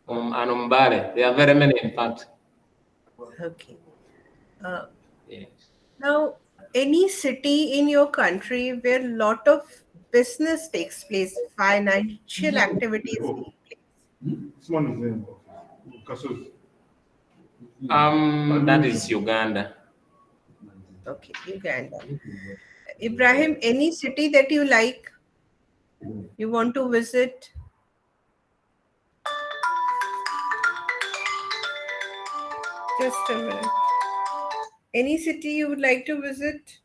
and Umbale. There are very many, in fact. Okay. Uh, Yes. Now, any city in your country where a lot of business takes place, financial activities take place. This one is in Kasus. That is Uganda. Okay, Uganda. Ibrahim, any city that you like, you want to visit? Just a minute. Any city you would like to visit?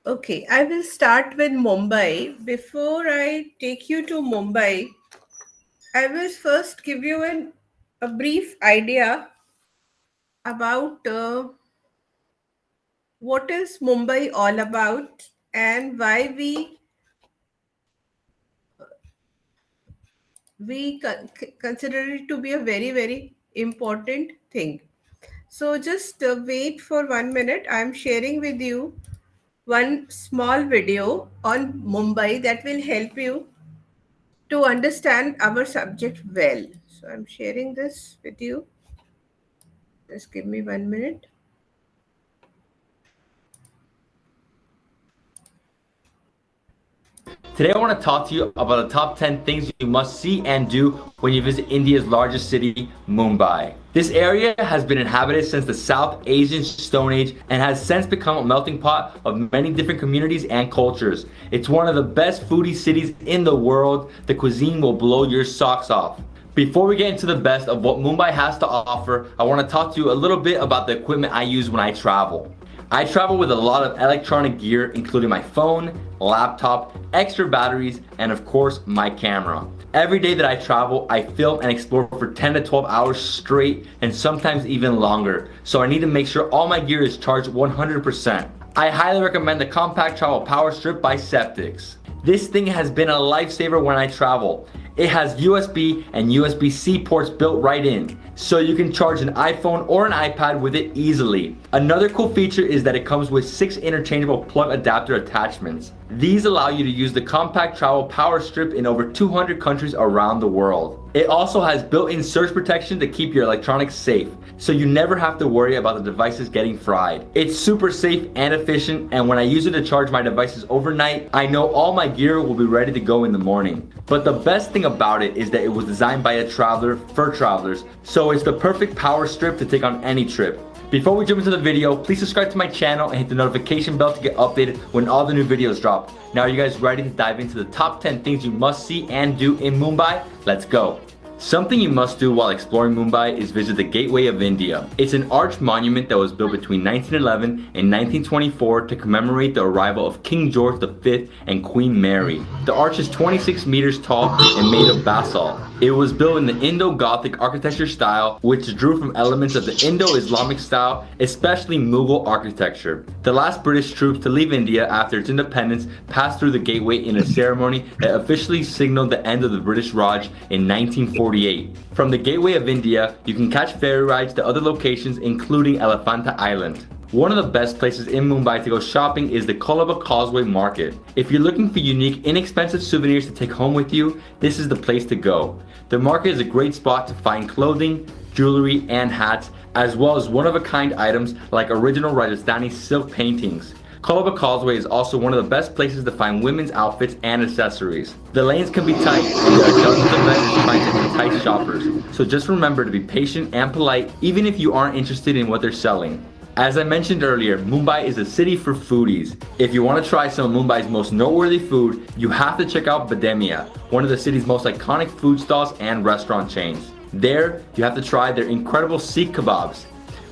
Okay, I will start with Mumbai. Before I take you to Mumbai, I will first give you a brief idea about what is Mumbai all about and why we consider it to be a very, very important thing. So just wait for 1 minute. I'm sharing with you one small video on Mumbai that will help you to understand our subject well. So I'm sharing this with you. Just give me 1 minute. Today I want to talk to you about the top 10 things you must see and do when you visit India's largest city, Mumbai. This area has been inhabited since the South Asian Stone Age and has since become a melting pot of many different communities and cultures. It's one of the best foodie cities in the world. The cuisine will blow your socks off. Before we get into the best of what Mumbai has to offer, I want to talk to you a little bit about the equipment I use when I travel. I travel with a lot of electronic gear, including my phone, laptop, extra batteries, and of course, my camera. Every day that I travel, I film and explore for 10 to 12 hours straight, and sometimes even longer. So I need to make sure all my gear is charged 100%. I highly recommend the Compact Travel Power Strip by Septics. This thing has been a lifesaver when I travel. It has USB and USB-C ports built right in, so you can charge an iPhone or an iPad with it easily. Another cool feature is that it comes with 6 interchangeable plug adapter attachments. These allow you to use the Compact Travel Power Strip in over 200 countries around the world. It also has built-in surge protection to keep your electronics safe, so you never have to worry about the devices getting fried. It's super safe and efficient, and when I use it to charge my devices overnight, I know all my gear will be ready to go in the morning. But the best thing about it is that it was designed by a traveler for travelers, so it's the perfect power strip to take on any trip. Before we jump into the video, please subscribe to my channel and hit the notification bell to get updated when all the new videos drop. Now are you guys ready to dive into the top 10 things you must see and do in Mumbai? Let's go. Something you must do while exploring Mumbai is visit the Gateway of India. It's an arched monument that was built between 1911 and 1924 to commemorate the arrival of King George V and Queen Mary. The arch is 26 meters tall and made of basalt. It was built in the Indo-Gothic architecture style, which drew from elements of the Indo-Islamic style, especially Mughal architecture. The last British troops to leave India after its independence passed through the gateway in a ceremony that officially signaled the end of the British Raj in 1948. From the Gateway of India, you can catch ferry rides to other locations including Elephanta Island. One of the best places in Mumbai to go shopping is the Colaba Causeway Market. If you're looking for unique, inexpensive souvenirs to take home with you, this is the place to go. The market is a great spot to find clothing, jewelry, and hats, as well as one-of-a-kind items like original Rajasthani silk paintings. Colaba Causeway is also one of the best places to find women's outfits and accessories. The lanes can be tight and there are dozens of vendors trying to entice shoppers, so just remember to be patient and polite even if you aren't interested in what they're selling. As I mentioned earlier, Mumbai is a city for foodies. If you want to try some of Mumbai's most noteworthy food, you have to check out Bademia, one of the city's most iconic food stalls and restaurant chains. There, you have to try their incredible Sikh kebabs.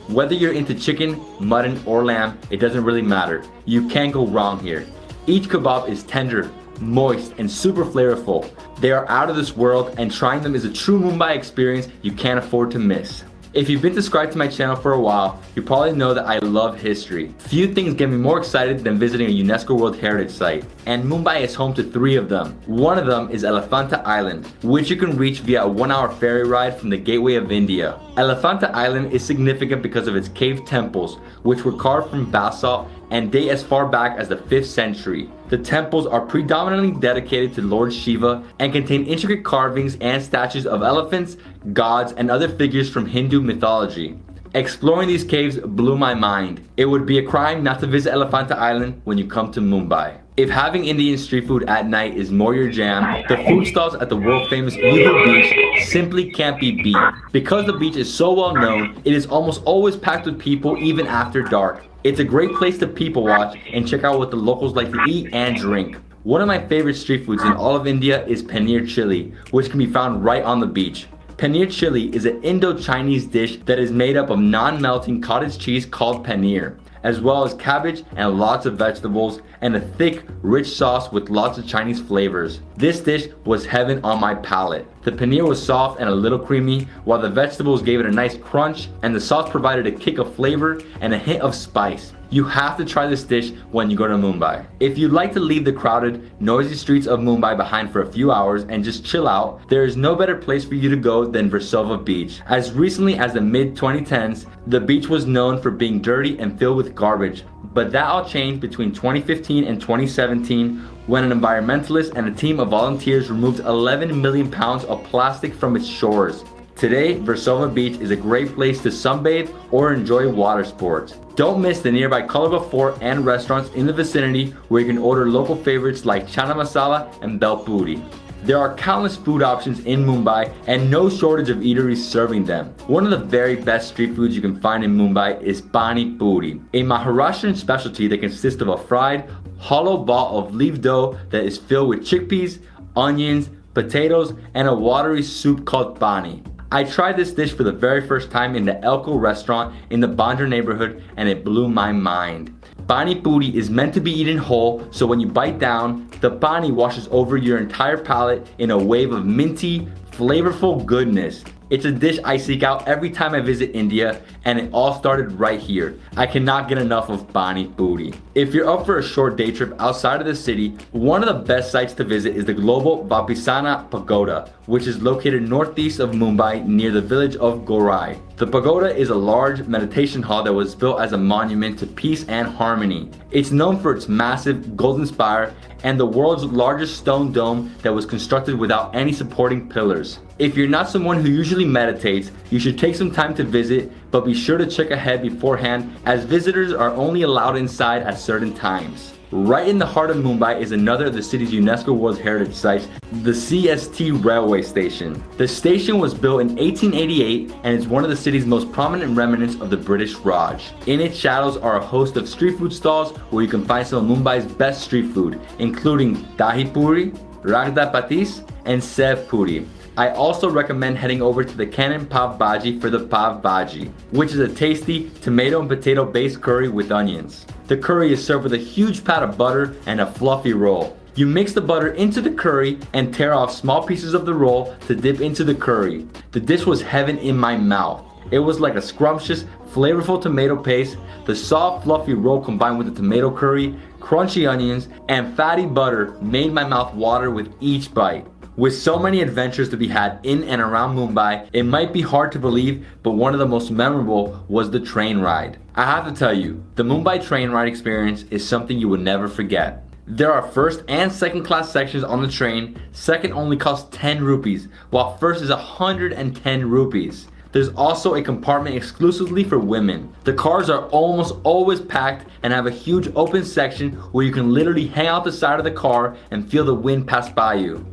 Whether you're into chicken, mutton, or lamb, it doesn't really matter. You can't go wrong here. Each kebab is tender, moist, and super flavorful. They are out of this world, and trying them is a true Mumbai experience you can't afford to miss. If you've been subscribed to my channel for a while, you probably know that I love history. Few things get me more excited than visiting a UNESCO World Heritage Site, and Mumbai is home to 3 of them. One of them is Elephanta Island, which you can reach via a 1-hour ferry ride from the Gateway of India. Elephanta Island is significant because of its cave temples, which were carved from basalt and date as far back as the 5th century. The temples are predominantly dedicated to Lord Shiva and contain intricate carvings and statues of elephants, gods, and other figures from Hindu mythology. Exploring these caves blew my mind. It would be a crime not to visit Elephanta Island when you come to Mumbai. If having Indian street food at night is more your jam, the food stalls at the world famous Juhu Beach simply can't be beat. Because the beach is so well known, it is almost always packed with people even after dark. It's a great place to people watch and check out what the locals like to eat and drink. One of my favorite street foods in all of India is paneer chili, which can be found right on the beach. Paneer chili is an Indo-Chinese dish that is made up of non-melting cottage cheese called paneer, as well as cabbage and lots of vegetables and a thick, rich sauce with lots of Chinese flavors. This dish was heaven on my palate. The paneer was soft and a little creamy, while the vegetables gave it a nice crunch, and the sauce provided a kick of flavor and a hint of spice. You have to try this dish when you go to Mumbai. If you'd like to leave the crowded, noisy streets of Mumbai behind for a few hours and just chill out, there is no better place for you to go than Versova Beach. As recently as the mid-2010s, the beach was known for being dirty and filled with garbage. But that all changed between 2015 and 2017 when an environmentalist and a team of volunteers removed 11 million pounds of plastic from its shores. Today, Versova Beach is a great place to sunbathe or enjoy water sports. Don't miss the nearby Colorful Fort and restaurants in the vicinity where you can order local favorites like chana masala and bel puri. There are countless food options in Mumbai and no shortage of eateries serving them. One of the very best street foods you can find in Mumbai is pani puri, a Maharashtrian specialty that consists of a fried, hollow ball of leaf dough that is filled with chickpeas, onions, potatoes, and a watery soup called pani. I tried this dish for the very first time in the Elko restaurant in the Bandra neighborhood and it blew my mind. Pani puri is meant to be eaten whole, so when you bite down, the pani washes over your entire palate in a wave of minty, flavorful goodness. It's a dish I seek out every time I visit India, and it all started right here. I cannot get enough of pani puri. If you're up for a short day trip outside of the city, one of the best sites to visit is the global Vapisana Pagoda, which is located northeast of Mumbai near the village of Gorai. The pagoda is a large meditation hall that was built as a monument to peace and harmony. It's known for its massive golden spire and the world's largest stone dome that was constructed without any supporting pillars. If you're not someone who usually meditates, you should take some time to visit, but be sure to check ahead beforehand as visitors are only allowed inside at certain times. Right in the heart of Mumbai is another of the city's UNESCO World Heritage Sites, the CST railway station. The station was built in 1888 and is one of the city's most prominent remnants of the British Raj. In its shadows are a host of street food stalls where you can find some of Mumbai's best street food, including dahi puri, ragda patis, and sev puri. I also recommend heading over to the Cannon Pav Bhaji for the Pav Bhaji, which is a tasty tomato and potato based curry with onions. The curry is served with a huge pat of butter and a fluffy roll. You mix the butter into the curry and tear off small pieces of the roll to dip into the curry. The dish was heaven in my mouth. It was like a scrumptious, flavorful tomato paste. The soft, fluffy roll combined with the tomato curry, crunchy onions, and fatty butter made my mouth water with each bite. With so many adventures to be had in and around Mumbai, it might be hard to believe, but one of the most memorable was the train ride. I have to tell you, the Mumbai train ride experience is something you would never forget. There are first and second class sections on the train. Second only costs 10 rupees, while first is 110 rupees. There's also a compartment exclusively for women. The cars are almost always packed and have a huge open section where you can literally hang out the side of the car and feel the wind pass by you.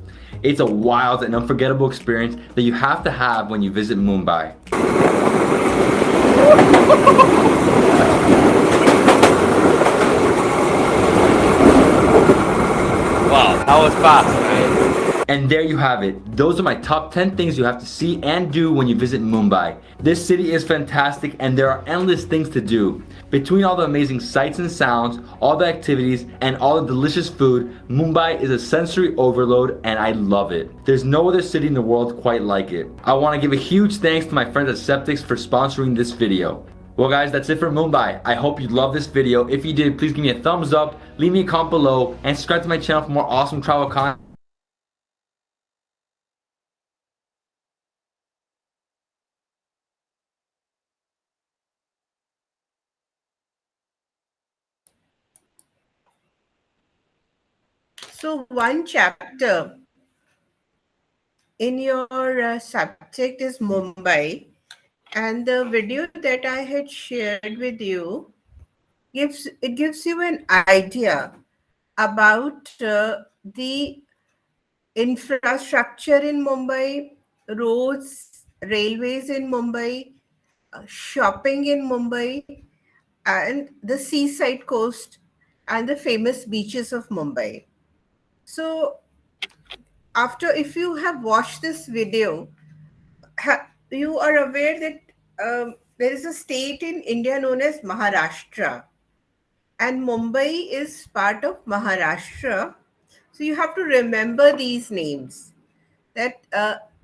It's a wild and unforgettable experience that you have to have when you visit Mumbai. Wow, that was fast, man. And there you have it. Those are my top 10 things you have to see and do when you visit Mumbai. This city is fantastic and there are endless things to do. Between all the amazing sights and sounds, all the activities, and all the delicious food, Mumbai is a sensory overload and I love it. There's no other city in the world quite like it. I want to give a huge thanks to my friends at Septics for sponsoring this video. Well guys, that's it for Mumbai. I hope you loved this video. If you did, please give me a thumbs up, leave me a comment below, and subscribe to my channel for more awesome travel content. So one chapter in your subject is Mumbai, and the video that I had shared with you gives you an idea about the infrastructure in Mumbai, roads, railways in Mumbai, shopping in Mumbai, and the seaside coast and the famous beaches of Mumbai. So, after if you have watched this video, you are aware that there is a state in India known as Maharashtra, and Mumbai is part of Maharashtra. So, you have to remember these names. That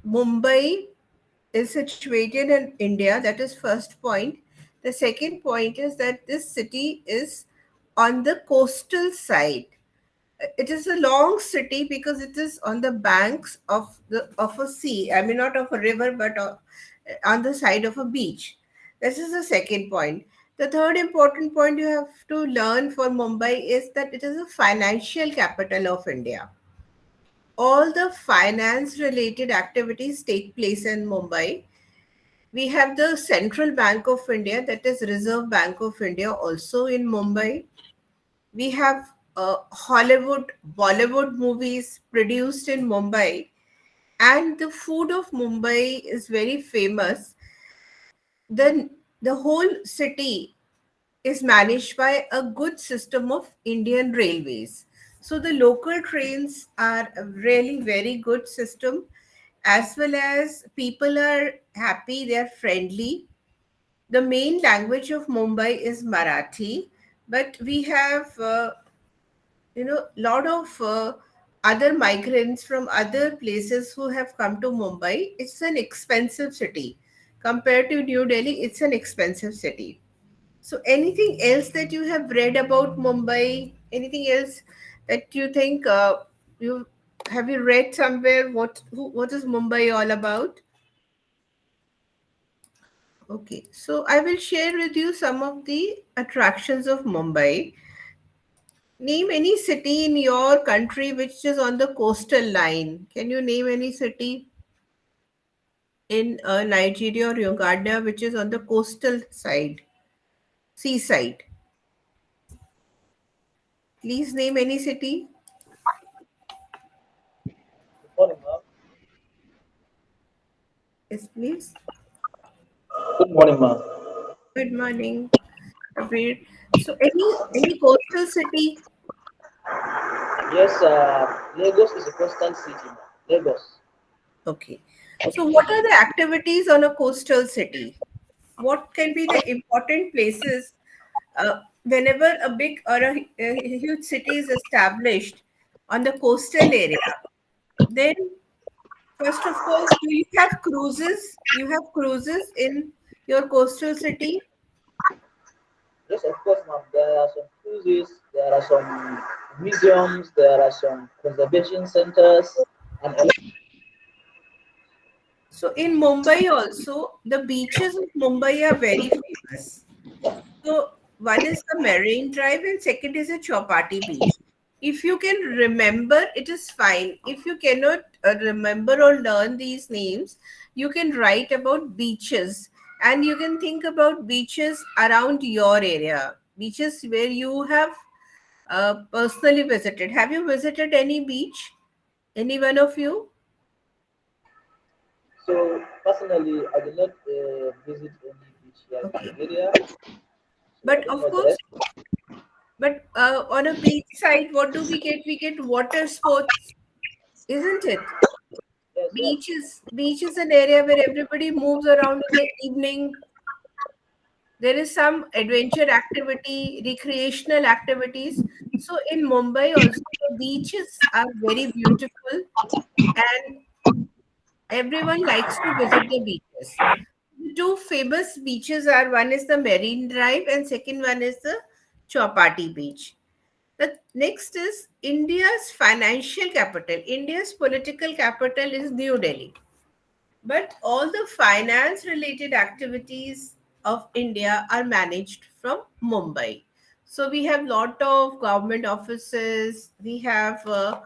Mumbai is situated in India. That is first point. The second point is that this city is on the coastal side. It is a long city because it is on the banks of a sea. I mean, not of a river, but on the side of a beach. This is the second point. The third important point you have to learn for Mumbai is that it is a financial capital of India. All the finance related activities take place in Mumbai. We have the Central Bank of India, that is Reserve Bank of India, also in Mumbai. We have Hollywood, Bollywood movies produced in Mumbai, and the food of Mumbai is very famous. The whole city is managed by a good system of Indian railways. So the local trains are a really very good system, as well as people are happy, they're friendly. The main language of Mumbai is Marathi, but we have lot of other migrants from other places who have come to Mumbai. It's an expensive city compared to New Delhi. It's an expensive city. So, anything else that you have read about Mumbai? Anything else that you think you have you read somewhere? What is Mumbai all about? Okay, so I will share with you some of the attractions of Mumbai. Name any city in your country which is on the coastal line. Can you name any city in Nigeria or Uganda which is on the coastal side, seaside? Please name any city. Morning, ma'am. Yes, please. Good morning, ma'am. Good morning, Kabir. So, any coastal city? Yes, Lagos is a coastal city, ma'am. Lagos. Okay. So, what are the activities on a coastal city? What can be the important places whenever a big or a huge city is established on the coastal area? Then, first of all, do you have cruises? You have cruises in your coastal city? Yes, of course, ma'am. There are some cruises, there are some museums, there are some conservation centers, and a lot. So, in Mumbai also, the beaches of Mumbai are very famous. So one is the Marine Drive and second is a Chowpatty Beach. If you can remember, it is fine. If you cannot remember or learn these names, you can write about beaches and you can think about beaches around your area, beaches where you have personally visited. Have you visited any beach? Any one of you? So, personally, I did not visit any beach here in Okay. my area, so I But don't of know the rest. course, but on a beach side, what do we get? We get water sports, isn't it? Yes, yes. Beach is an area where everybody moves around in the evening. There is some adventure activity, recreational activities. So in Mumbai also the beaches are very beautiful and everyone likes to visit the beaches. The two famous beaches are, one is the Marine Drive and second one is the Chowpatty Beach. The next is India's financial capital. India's political capital is New Delhi. But all the finance related activities of India are managed from Mumbai. So we have lot of government offices. We have uh,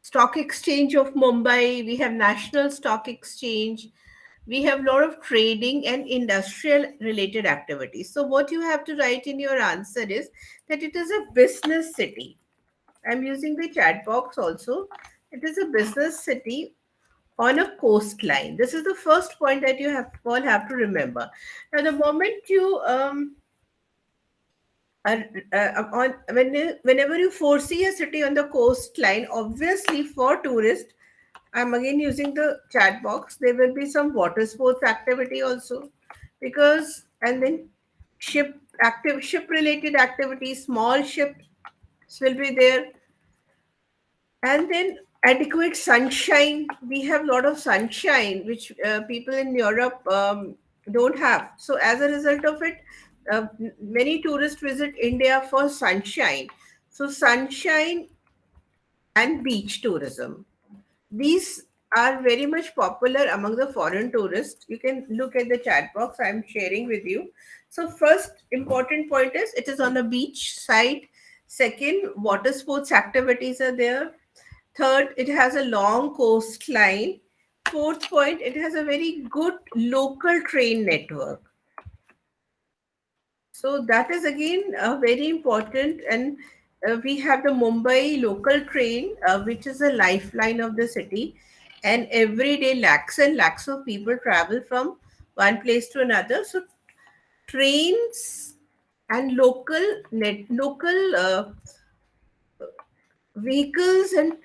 Stock Exchange of Mumbai. We have National Stock Exchange. We have a lot of trading and industrial related activities. So what you have to write in your answer is that it is a business city. I'm using the chat box also. It is a business city on a coastline. This is the first point that you have all have to remember. Now, the moment you are on whenever you foresee a city on the coastline, obviously for tourists, I'm again using the chat box. There will be some water sports activity also, because and then ship related activities, small ships will be there, and then adequate sunshine. We have a lot of sunshine which people in Europe don't have. So as a result of it, many tourists visit India for sunshine. So sunshine and beach tourism, these are very much popular among the foreign tourists. You can look at the chat box I'm sharing with you. So first important point is it is on a beach side. Second, water sports activities are there. Third, it has a long coastline. Fourth point, it has a very good local train network. So that is again very important. And we have the Mumbai local train, which is a lifeline of the city. And every day, lakhs and lakhs of people travel from one place to another. So trains and local vehicles and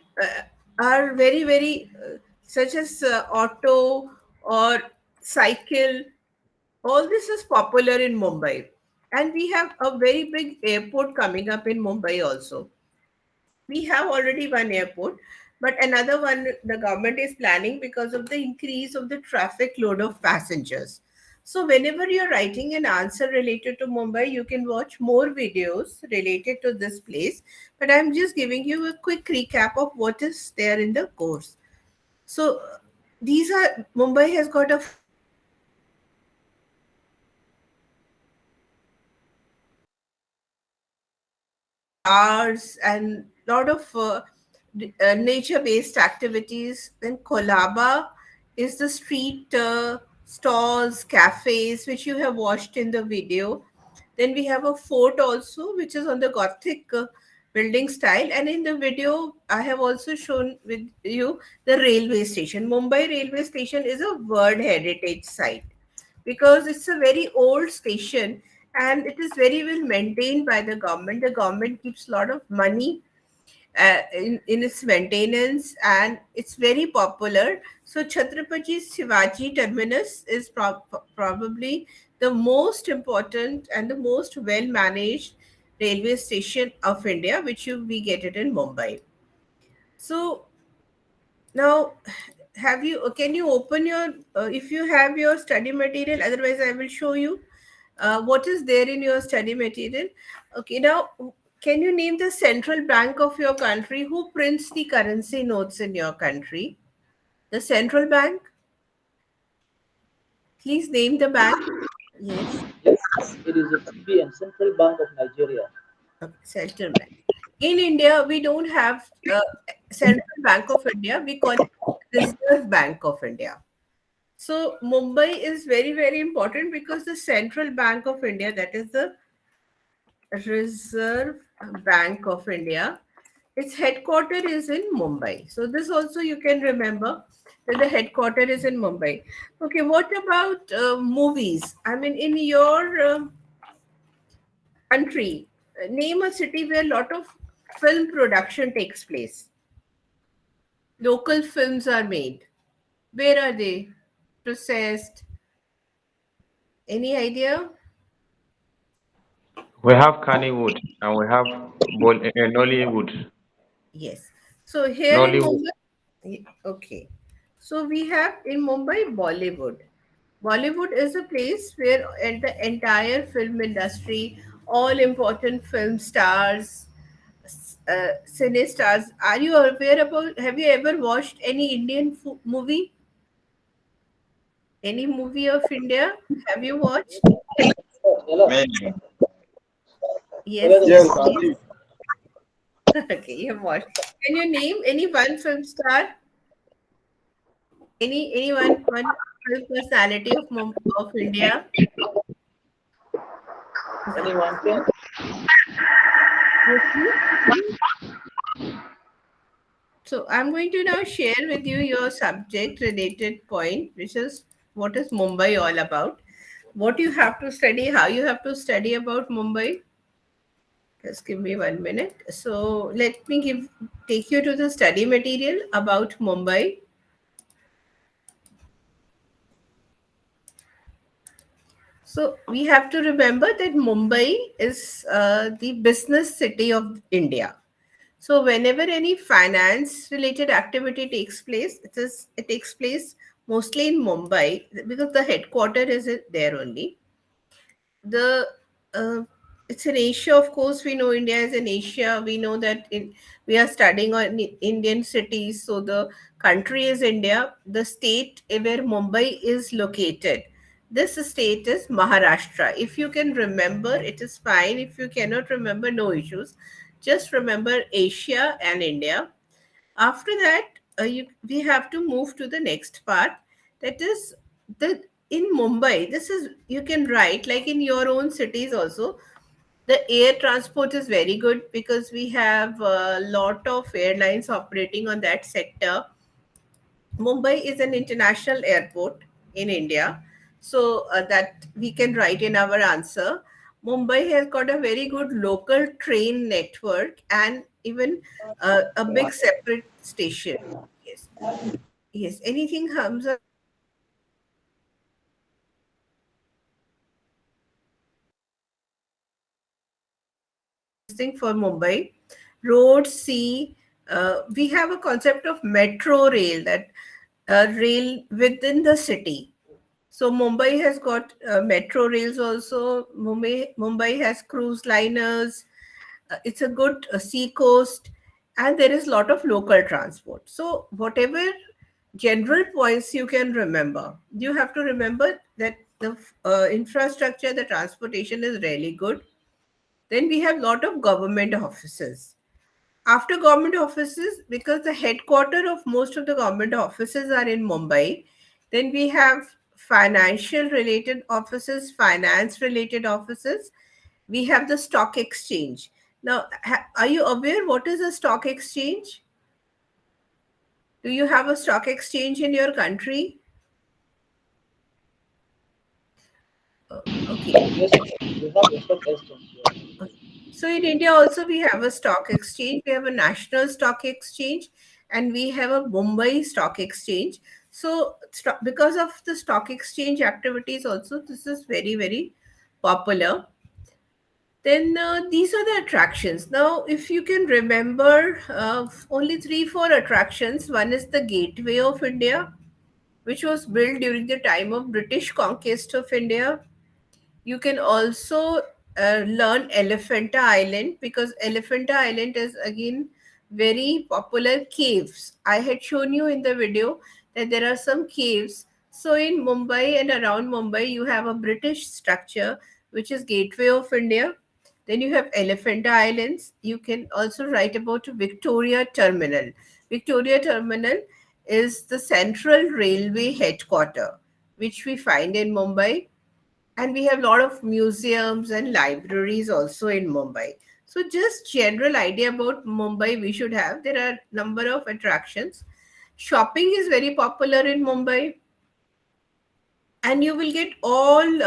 are very very such as auto or cycle, all this is popular in Mumbai. And we have a very big airport coming up in Mumbai also. We have already one airport, but another one the government is planning because of the increase of the traffic load of passengers. So whenever you're writing an answer related to Mumbai, you can watch more videos related to this place. But I'm just giving you a quick recap of what is there in the course. So these are Mumbai has got a arts and lot of nature-based activities. Then Kolaba is the street stalls, cafes, which you have watched in the video. Then we have a fort also, which is on the Gothic building style. And in the video, I have also shown with you the railway station. Mumbai railway station is a World Heritage Site because it's a very old station and it is very well maintained by the government. The government keeps a lot of money in its maintenance and it's very popular. So Chhatrapati Shivaji Terminus is probably the most important and the most well managed railway station of India, which we get it in Mumbai. So now, have you? Can you open your? If you have your study material, otherwise I will show you what is there in your study material. Okay, now can you name the central bank of your country? Who prints the currency notes in your country? The central bank. Please name the bank. Yes, Yes, it is the CBN, Central Bank of Nigeria. okay, central bank. In India, we don't have Central Bank of India. We call it Reserve Bank of India. So Mumbai is very, very important because the Central Bank of India, that is the Reserve Bank of India, its headquarter is in Mumbai. So this also you can remember that the headquarter is in Mumbai. Okay, what about movies? I mean, in your country, name a city where a lot of film production takes place. Local films are made. Where are they processed? Any idea? We have Kannywood and we have Nollywood. Yes. So here in Nollywood. Mumbai, okay. So we have in Mumbai Bollywood. Bollywood is a place where the entire film industry, all important film stars, cine stars. Are you aware about? Have you ever watched any Indian movie? Any movie of India? Have you watched? Hello. Many. Yes, Together yes, with Yes, I please. Rajiv. did. Okay, you have watched. Can you name any one film star? One film personality of India? Anyone can? Yes, please. So I'm going to now share with you your subject related point, which is what is Mumbai all about? What you have to study, how you have to study about Mumbai. Just give me 1 minute. So let me take you to the study material about Mumbai. So we have to remember that Mumbai is the business city of India. So whenever any finance related activity takes place, it takes place mostly in Mumbai because the headquarter is there only. The It's in Asia, of course. We know India is in Asia. We know that we are studying on Indian cities. So the country is India. The state where Mumbai is located. This state is Maharashtra. If you can remember, it is fine. If you cannot remember, no issues. Just remember Asia and India. After that, we have to move to the next part. That is the in Mumbai. This is you can write like in your own cities also. The air transport is very good because we have a lot of airlines operating on that sector. Mumbai is an international airport in India, so that we can write in our answer. Mumbai has got a very good local train network and even a big separate station. Yes, yes. Anything comes up thing for Mumbai, road, sea. We have a concept of metro rail, that rail within the city. So Mumbai has got metro rails also. Mumbai has cruise liners. It's a good sea coast, and there is a lot of local transport. So whatever general points you can remember, you have to remember that the infrastructure, the transportation is really good. Then we have lot of government offices. After government offices, because the headquarter of most of the government offices are in Mumbai, then we have financial related offices, finance related offices. We have the stock exchange. Now, are you aware what is a stock exchange? Do you have a stock exchange in your country? Okay. Yes, we have a stock exchange here. So in India also we have a stock exchange. We have a national stock exchange and we have a Mumbai stock exchange. So because of the stock exchange activities also, this is very popular. Then these are the attractions. Now, if you can remember, only three, four attractions. One is the Gateway of India, which was built during the time of British conquest of India. You can also learn Elephanta Island because Elephanta Island is again very popular caves. I had shown you in the video that there are some caves. So in Mumbai and around Mumbai, you have a British structure which is Gateway of India. Then you have Elephanta Islands. You can also write about Victoria Terminal. Victoria Terminal is the central railway headquarter, which we find in Mumbai, and we have a lot of museums and libraries also in Mumbai. So just general idea about Mumbai we should have. There are number of attractions. Shopping is very popular in Mumbai, and you will get all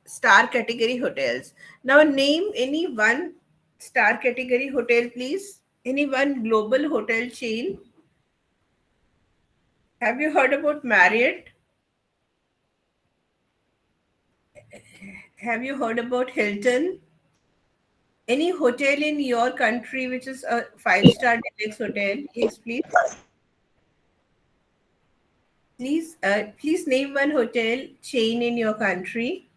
star category hotels. Now name any one star category hotel, please. Any one global hotel chain. Have you heard about Marriott? Have you heard about Hilton? Any hotel in your country which is a five-star deluxe hotel? Yes, please. Please name one hotel chain in your country.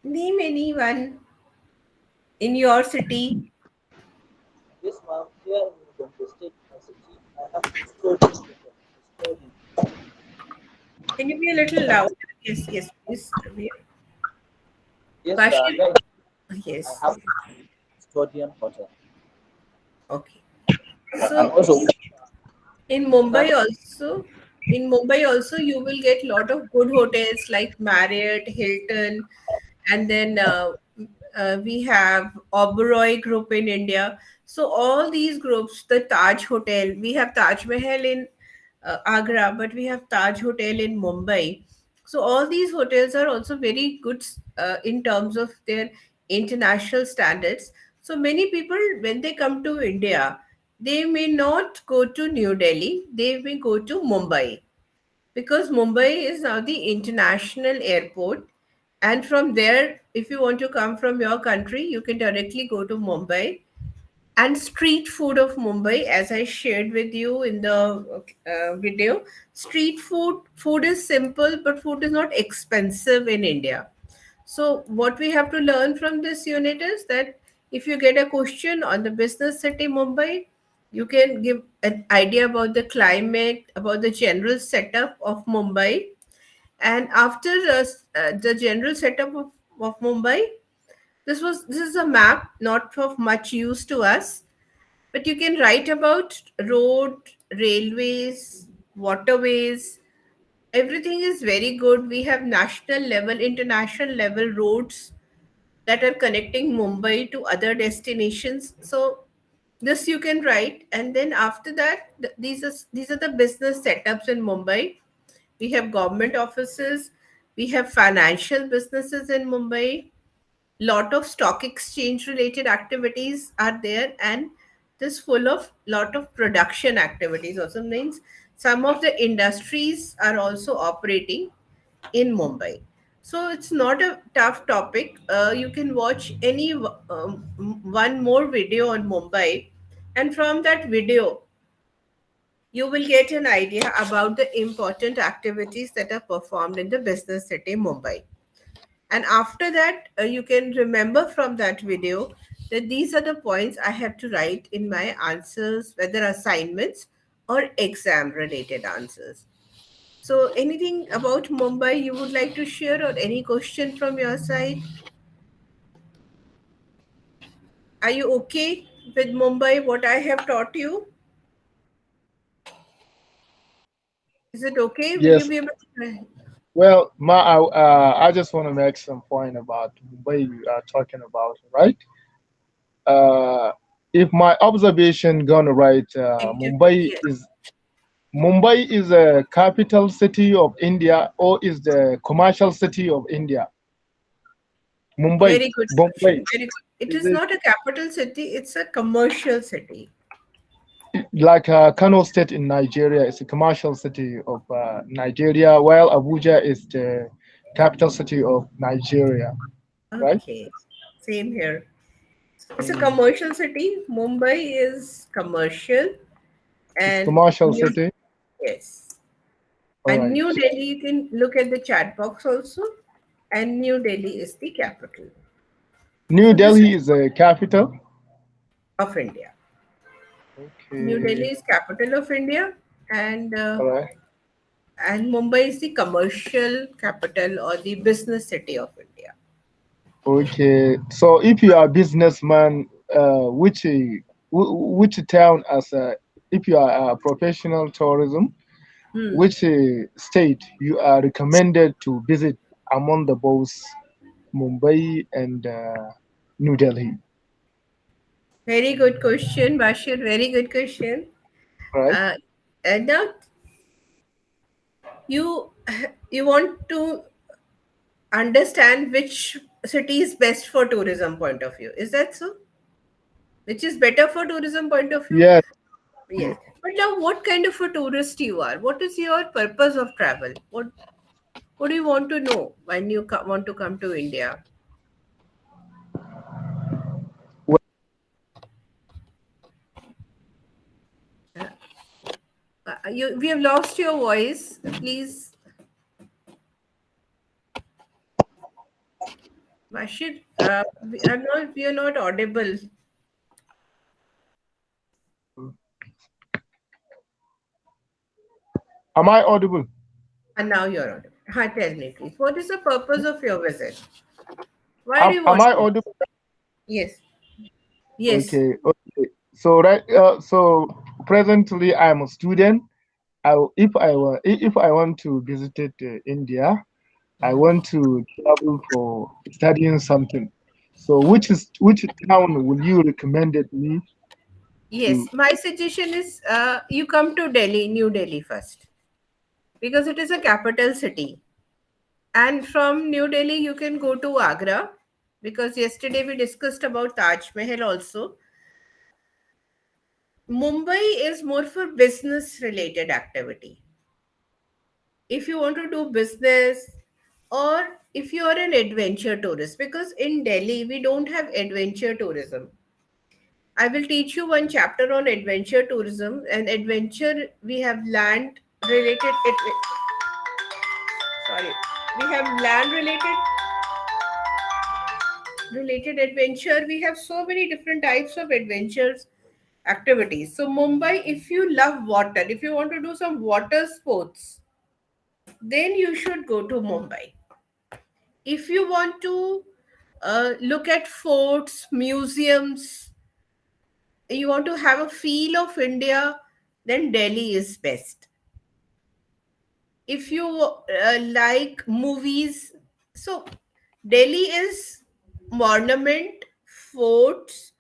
Name any one in your city. Yes, ma'am. Here in Gombe State University, I have custodian hotel. Custodian. Can you be a little louder? Yes, yes, please. Yes, Bashir, yeah, I yes, have yes. custodian hotel. Okay. And So also, in that, Mumbai also, you will get lot of good hotels like Marriott, Hilton, and then we have Oberoi Group in India. So all these groups, the Taj Hotel, we have Taj Mahal in Agra, but we have Taj Hotel in Mumbai. So all these hotels are also very good in terms of their international standards. So many people, when they come to India, they may not go to New Delhi, they may go to Mumbai because Mumbai is now the international airport. And from there, if you want to come from your country, you can directly go to Mumbai. And street food of Mumbai, as I shared with you in the video, street food is simple, but food is not expensive in India. So, what we have to learn from this unit is that if you get a question on the business city Mumbai, you can give an idea about the climate, about the general setup of Mumbai. And after the general setup of Mumbai, this is a map not of much use to us, but you can write about road, railways, waterways. Everything is very good. We have national level, international level roads that are connecting Mumbai to other destinations. So this you can write, and then after that, these are the business setups in Mumbai. We have government offices, we have financial businesses in Mumbai. Lot of stock exchange related activities are there, and this full of lot of production activities also means some of the industries are also operating in Mumbai. So it's not a tough topic. You can watch any one more video on Mumbai, and from that video, you will get an idea about the important activities that are performed in the business city Mumbai. And after that, you can remember from that video that these are the points I have to write in my answers, whether assignments or exam related answers. So, anything about Mumbai you would like to share, or any question from your side? Are you okay with Mumbai, what I have taught you? Is it okay? Will you Yes. be able to? Well, I just want to make some point about Mumbai you are talking about, right? Uh, if my observation gone right, Yes. Mumbai is a capital city of India or is the commercial city of India? Mumbai, Very good Bombay. question. Very good. It Is is it not a capital city, it's a commercial city. like Kano State in Nigeria is a commercial city of Nigeria, while Abuja is the capital city of Nigeria, right? Okay. Same here. It's a Mm. commercial city. Mumbai is commercial, It's and commercial city. yes. All And right. New Delhi, you can look at the chat box also. And New Delhi is the capital. New So this Delhi is is the capital. of India. New Delhi Okay. is capital of India, and All right. Mumbai is the commercial capital or the business city of India. Okay. So if you are a businessman, which town as a if you are a professional tourism, Hmm. which state you are recommended to visit among the both Mumbai and New Delhi, Very good question, Bashir. Very good question. right? Uh, and now you you want to understand which city is best for tourism point of view. Is that so? Which is better for tourism point of view? Yes. Yes. But now what kind of a tourist you are? What is your purpose of travel? What do you want to know when you want to come to India? We have lost your voice. Please, Bashir, we are not audible. Am I audible? And now you're audible. Tell me, please. What is the purpose of your visit? Why do you Am want I to? audible? Yes. Yes. Okay, okay. So so presently I'm a student. If I want to visit India, I want to travel for studying something. So which town will you recommended me to? Yes. My suggestion is you come to Delhi, New Delhi first, because it is a capital city. And from New Delhi, you can go to Agra, because yesterday we discussed about Taj Mahal also. Mumbai is more for business related activity. If you want to do business, or if you are an adventure tourist, because in Delhi we don't have adventure tourism. I will teach you one chapter on adventure tourism. And adventure, we have land related. Sorry, we have land related adventure. We have so many different types of adventures activities. So Mumbai, if you love water, if you want to do some water sports, then you should go to Mumbai. If you want to look at forts, museums, you want to have a feel of India, then Delhi is best. If you like movies, so Delhi is monument, forts,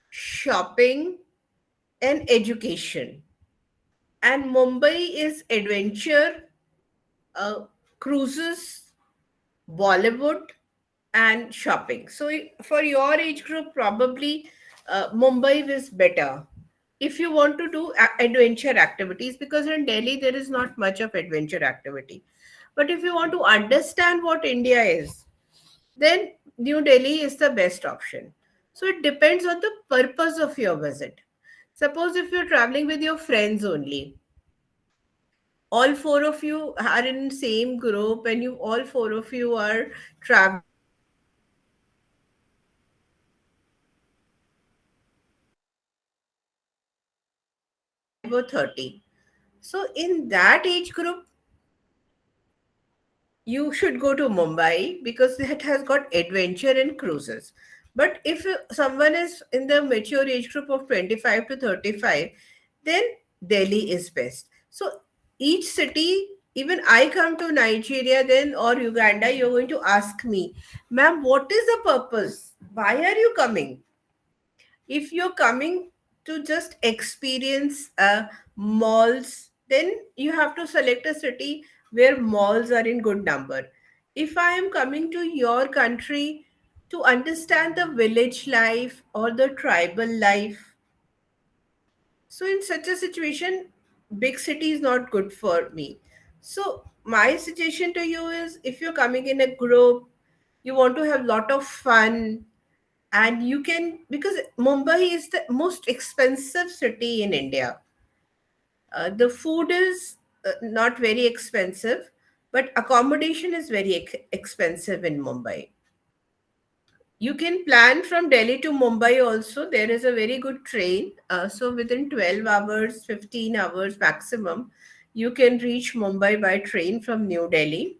shopping, and education. And Mumbai is adventure, uh, cruises, Bollywood, and shopping. So for your age group, probably Mumbai is better if you want to do adventure activities, because in Delhi there is not much of adventure activity. But if you want to understand what India is, then New Delhi is the best option. So it depends on the purpose of your visit. Suppose if you're traveling with your friends only, all four of you are in same group, and you all four of you are traveling between 25 or 30. So in that age group, you should go to Mumbai, because it has got adventure and cruises. But if someone is in the mature age group of 25 to 35, then Delhi is best. So each city, even I come to Nigeria then or Uganda, you're going to ask me, ma'am, what is the purpose? Why are you coming? If you're coming to just experience malls, then you have to select a city where malls are in good number. If I am coming to your country to understand the village life or the tribal life, so in such a situation, big city is not good for me. So my suggestion to you is, if you're coming in a group, you want to have lot of fun, and you can, because Mumbai is the most expensive city in India. The food is not very expensive, but accommodation is very expensive in Mumbai. You can plan from Delhi to Mumbai also. There is a very good train. So within 12 hours, 15 hours maximum, you can reach Mumbai by train from New Delhi.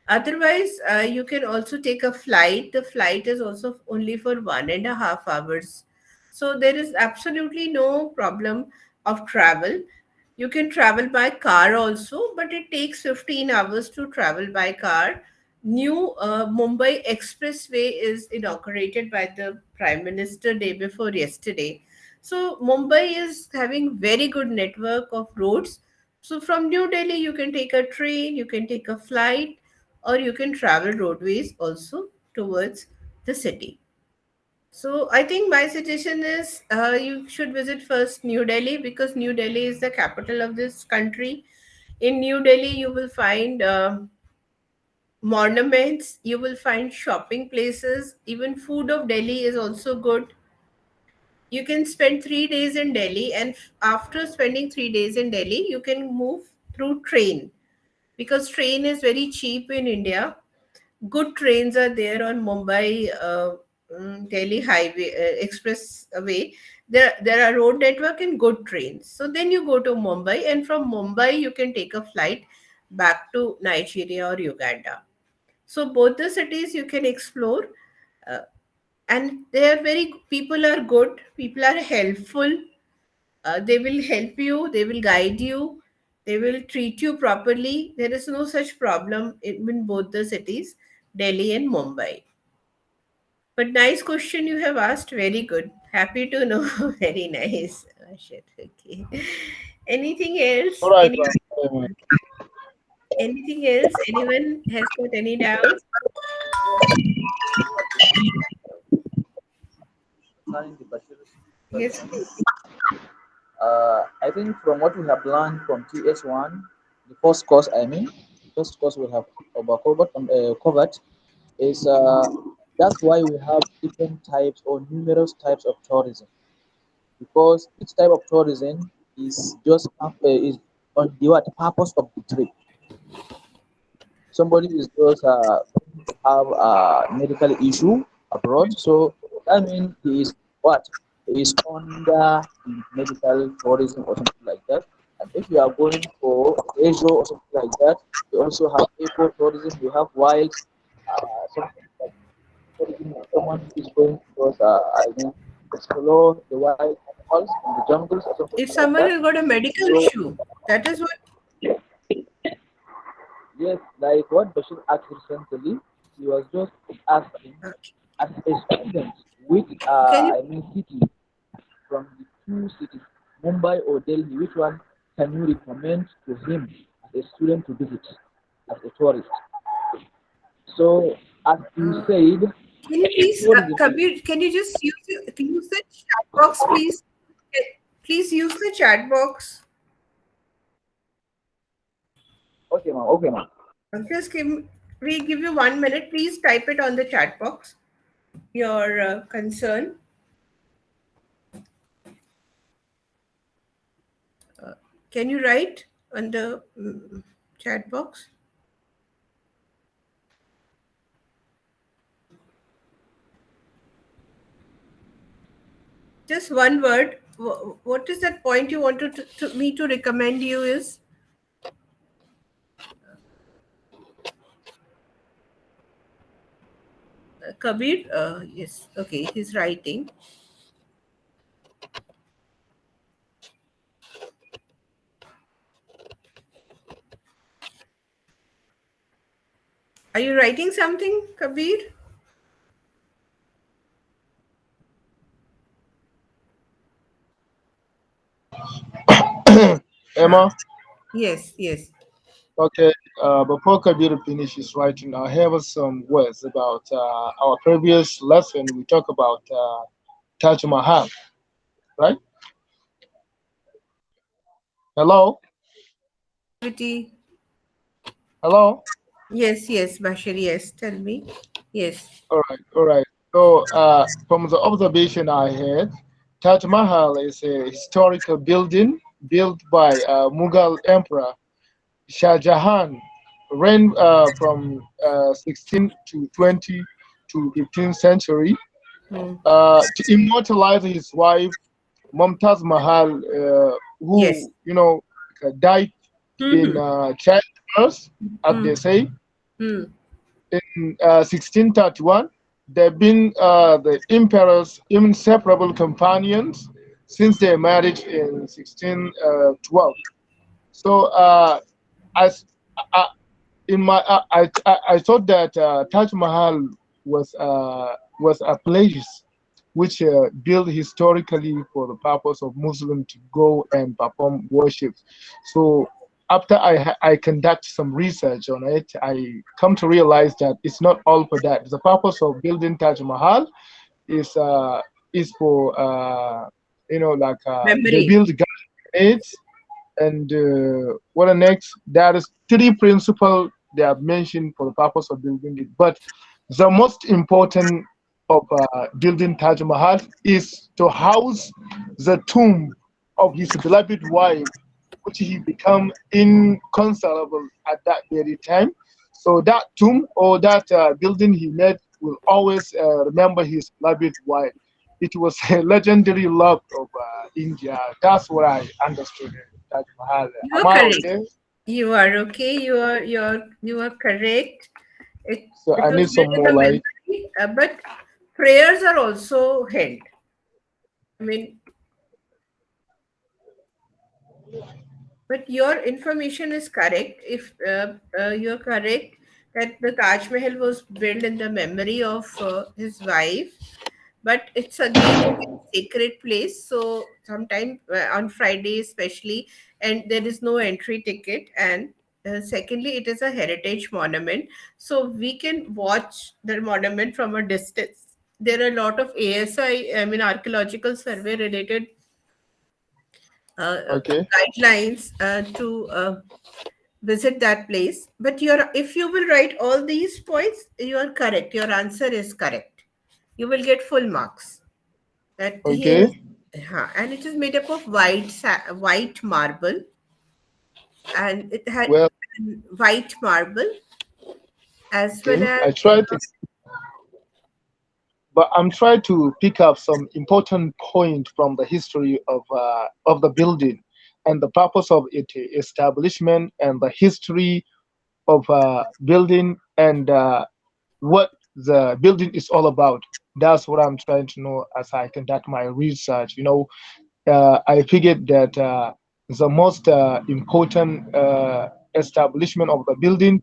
Otherwise, you can also take a flight. The flight is also only for 1.5 hours. So there is absolutely no problem of travel. You can travel by car also, but it takes 15 hours to travel by car. New Mumbai Expressway is inaugurated by the Prime Minister day before yesterday. So Mumbai is having very good network of roads. So from New Delhi, you can take a train, you can take a flight, or you can travel roadways also towards the city. So I think my suggestion is you should visit first New Delhi, because New Delhi is the capital of this country. In New Delhi, you will find monuments, you will find shopping places, even food of Delhi is also good. You can spend 3 days in Delhi, and after spending 3 days in Delhi, you can move through train, because train is very cheap in India. Good trains are there on Mumbai Delhi Highway Expressway. There are road network and good trains. So then you go to Mumbai, and from Mumbai you can take a flight back to Nigeria or Uganda. So both the cities you can explore. and they are very, people are good, people are helpful. They will help you, they will guide you, they will treat you properly. There is no such problem in both the cities, Delhi and Mumbai. But nice question you have asked, very good, happy to know. Very nice. Oh, shit. Okay, anything else, All right, ma'am. anything else, anyone has got any doubts? Concerning the Bashir's Yes, question, please. I think from what we have learned from TS1, the first course, the first course we have covered is that's why we have different types or numerous types of tourism, because each type of tourism is on the what purpose of the trip. Somebody is just going to have a medical issue abroad, so that means he is what? He is under the medical tourism or something like that. And if you are going for leisure or something like that, you also have eco tourism, you have wild, something like tourism, someone who is going to just, explore the wild animals in the jungles or something If like someone that. has got a medical So issue, that is what. yes, like what Bashir asked recently, he was just asking as a student, which Can you city from the two cities, Mumbai or Delhi, which one can you recommend to him as a student to visit as a tourist? So as you uh, said, can you please, tourism is Kabir, can you just use the chat box, please? Please use the chat box. okay, ma'am. Okay, ma'am. Just we give you 1 minute. Please type it on the chat box. Your concern. Can you write on the chat box? Just one word. What is that point you want me to recommend you is Kabir? Yes. Okay, he's writing. Are you writing something, Kabir? Emma. Yes, yes. Okay. Before Kabir finishes writing, I have some words about our previous lesson. We talk about Taj Mahal, right? Hello, Activity. hello. Yes, yes, Bashir. Yes, tell me. Yes. All right, all right. So, from the observation I had, Taj Mahal is a historical building built by Mughal Emperor Shah Jahan, reigned from 16 to 20 to 15th century, Hmm. to immortalize his wife Mumtaz Mahal, Yes. who died in Hmm. childbirth, as Hmm. they say, Hmm. in 1631. They've been the emperor's inseparable companions since their marriage in 1612. So, as I, in my I thought that Taj Mahal was a place which built historically for the purpose of Muslims to go and perform worship. So after I conduct some research on it, I come to realize that it's not all for that. The purpose of building Taj Mahal is uh, is for like they Memory. build gardens, and what the next? There is three principles they have mentioned for the purpose of building it. But the most important of building Taj Mahal is to house the tomb of his beloved wife, which he become inconsolable at that very time. So that tomb or that building he made will always remember his beloved wife. It was a legendary love of India. That's what I understood. Taj Mahal. You Am are I correct. okay? You are okay. You are correct. It So it I was need some there in more the light. memory, but prayers are also held. I mean, but your information is correct. If you're correct that the Taj Mahal was built in the memory of his wife, but it's again a very sacred place. So sometime on Friday especially, and there is no entry ticket. And secondly, it is a heritage monument, so we can watch the monument from a distance. There are a lot of I mean archaeological survey related Okay. guidelines to visit that place. But if you will write all these points, you are correct. Your answer is correct. You will get full marks. That he is, Okay. and it is made up of white marble, and it had Well, white marble as well okay. as I try to, but I'm trying to pick up some important point from the history of the building and the purpose of its establishment and the history of building and what the building is all about. That's what I'm trying to know as I conduct my research. I figured that the most important establishment of the building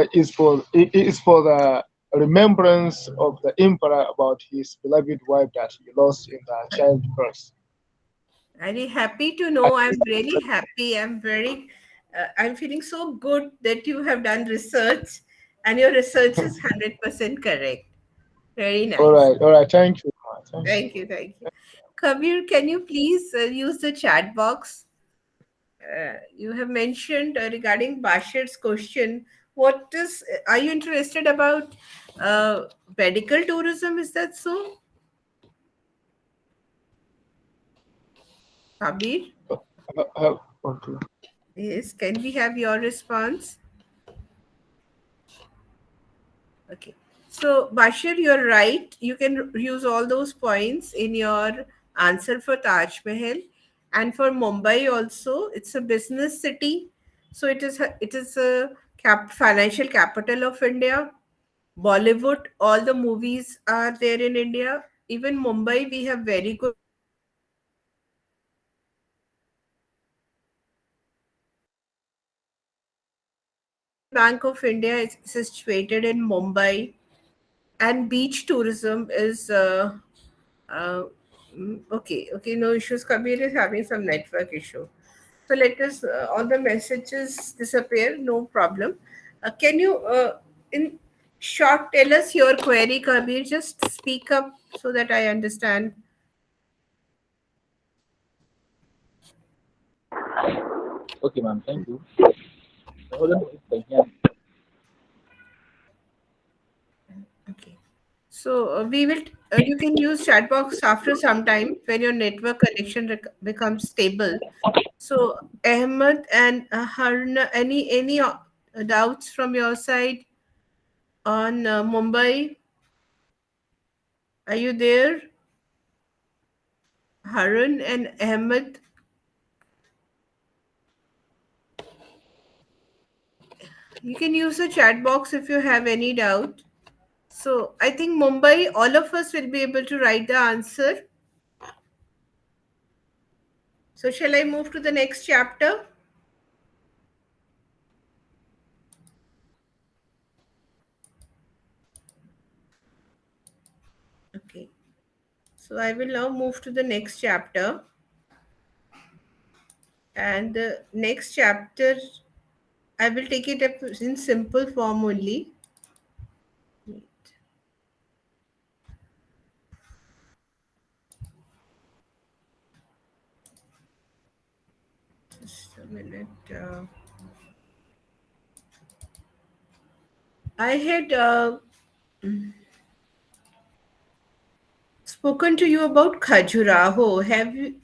is for the remembrance of the emperor about his beloved wife that he lost in the childbirth. very happy to know. I'm really happy. I'm feeling so good that you have done research and your research is 100% correct. Very All nice. right, all right. Thank you. Thank you. Thank you. Thank you. Kabir, can you please use the chat box? You have mentioned regarding Bashir's question. Are you interested about uh, medical tourism? Is that so? Kabir? Okay. Yes. Can we have your response? Okay. So, Bashir, you're right. You can use all those points in your answer for Taj Mahal. And for Mumbai also, it's a business city. So it is a financial capital of India. Bollywood, all the movies are there in India. Even Mumbai, we have very good Bank of India is situated in Mumbai, and beach tourism is uh, okay. No issues. Kabir is having some network issue. So let us all the messages disappear. No problem. Can you in short tell us your query, Kabir? Just speak up so that I understand. Okay, ma'am. Thank you. Hold on. Thank you. Okay. So we will. You can use chat box after some time when your network connection becomes stable. So Ahmed and Harna, any doubts from your side on Mumbai? Are you there, Harun and Ahmed? You can use the chat box if you have any doubt. So I think Mumbai, all of us will be able to write the answer. So shall I move to the next chapter? Okay. So I will now move to the next chapter. And the next chapter, I will take it up in simple form only. Wait, just a minute. I had spoken to you about Khajuraho. Have you?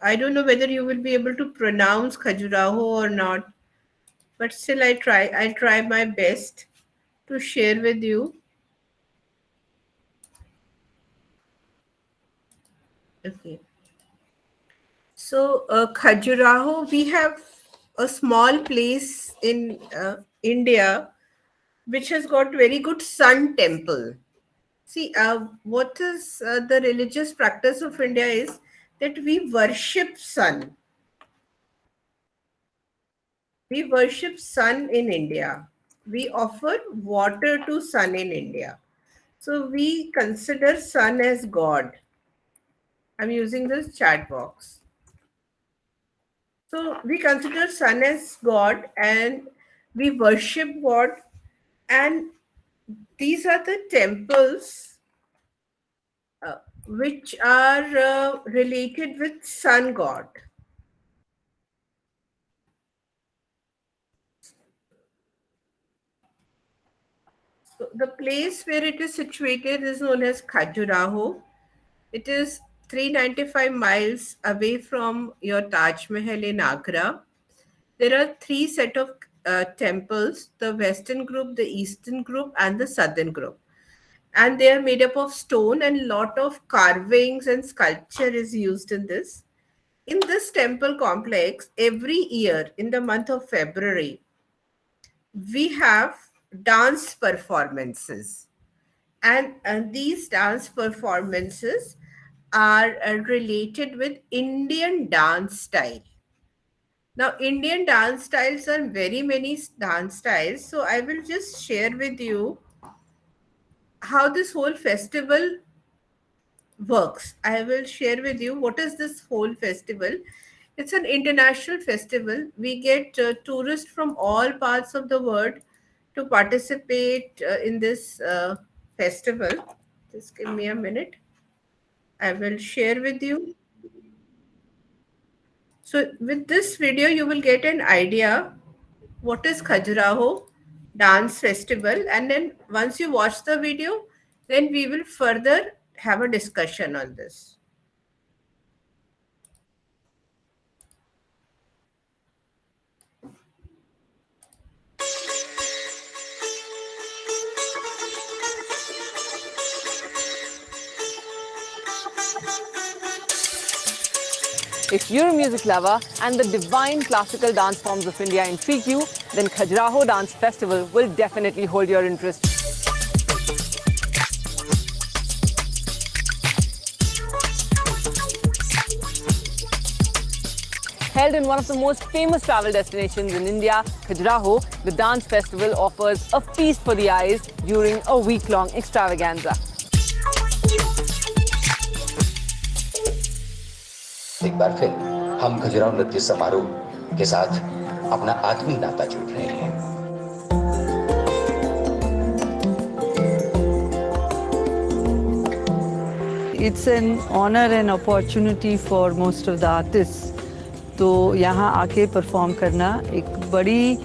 I don't know whether you will be able to pronounce Khajuraho or not, but still, I try. I'll try my best to share with you. Okay. So, Khajuraho, we have a small place in India which has got very good sun temple. See, what is the religious practice of India is that we worship sun. We worship sun in India. We offer water to sun in India. So we consider sun as God. I'm using this chat box. So we consider sun as God and we worship God. And these are the temples which are related with sun god. So the place where it is situated is known as Khajuraho. It is 395 miles away from your Taj Mahal in Agra. There are three set of temples: the western group, the eastern group, and the southern group. And they are made up of stone, and lot of carvings and sculpture is used in this. In this temple complex, every year in the month of February, we have dance performances. And these dance performances are related with Indian dance style. Now, Indian dance styles are very many dance styles. So I will just share with you how this whole festival works. I will share with you what is this whole festival. It's an international festival. We get tourists from all parts of the world to participate in this festival. Just give me a minute. I will share with you. So with this video, you will get an idea what is Khajuraho Dance Festival. And then once you watch the video, then we will further have a discussion on this. If you're a music lover and the divine classical dance forms of India intrigue you, then Khajuraho Dance Festival will definitely hold your interest. Held in one of the most famous travel destinations in India, Khajuraho, the dance festival offers a feast for the eyes during a week-long extravaganza. एक बार फिर हम खजुराहो नृत्य समारोह के साथ अपना आत्मीय नाता जोड़ रहे हैं। It's an honor and opportunity for most of the artists. तो यहाँ आके परफॉर्म करना एक बड़ी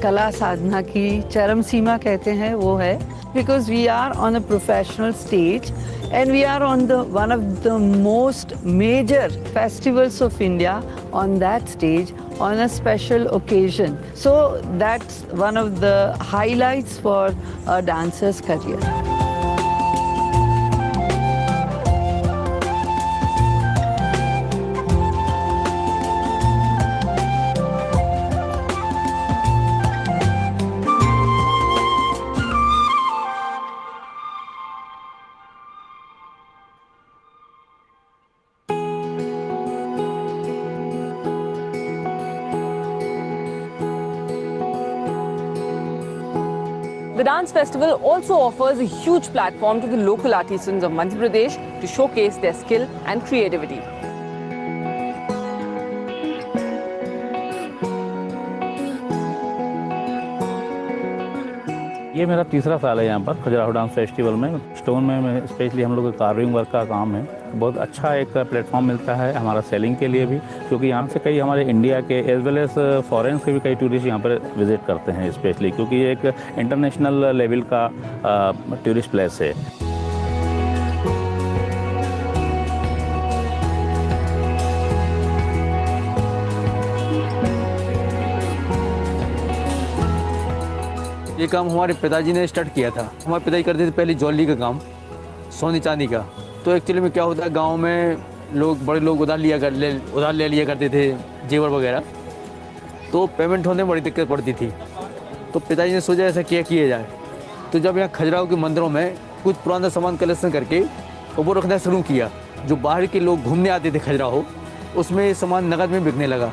कला साधना की चरम सीमा कहते हैं वो है, because we are on a professional stage and we are on the one of the most major festivals of India on that stage on a special occasion. So that's one of the highlights for a dancer's career. The dance festival also offers a huge platform to the local artisans of Madhya Pradesh to showcase their skill and creativity. ये मेरा तीसरा साल है यहाँ पर Khajuraho dance festival में। Stone में specially हम लोग का कार्विंग वर्क का काम है। बहुत अच्छा एक प्लेटफॉर्म मिलता है हमारा सेलिंग के लिए भी, क्योंकि यहाँ से कई हमारे इंडिया के एज वेल एज फॉरेन के भी कई टूरिस्ट यहाँ पर विजिट करते हैं, स्पेशली क्योंकि ये एक इंटरनेशनल लेवल का टूरिस्ट प्लेस है। ये काम हमारे पिताजी ने स्टार्ट किया था। हमारे पिताजी करते थे पहले ज्वेलरी का काम, सोने चांदी का। तो एक्चुअली में क्या होता है, गांव में लोग बड़े लोग उधार ले लिया करते थे जेवर वगैरह, तो पेमेंट होने में बड़ी दिक्कत पड़ती थी। तो पिताजी ने सोचा ऐसा किया जाए। तो जब यहाँ खजुराहो के मंदिरों में कुछ पुराना सामान कलेक्शन करके और वो रखना शुरू किया। जो बाहर के लोग घूमने आते थे खजुराहो, उसमें ये सामान नकद में बिकने लगा।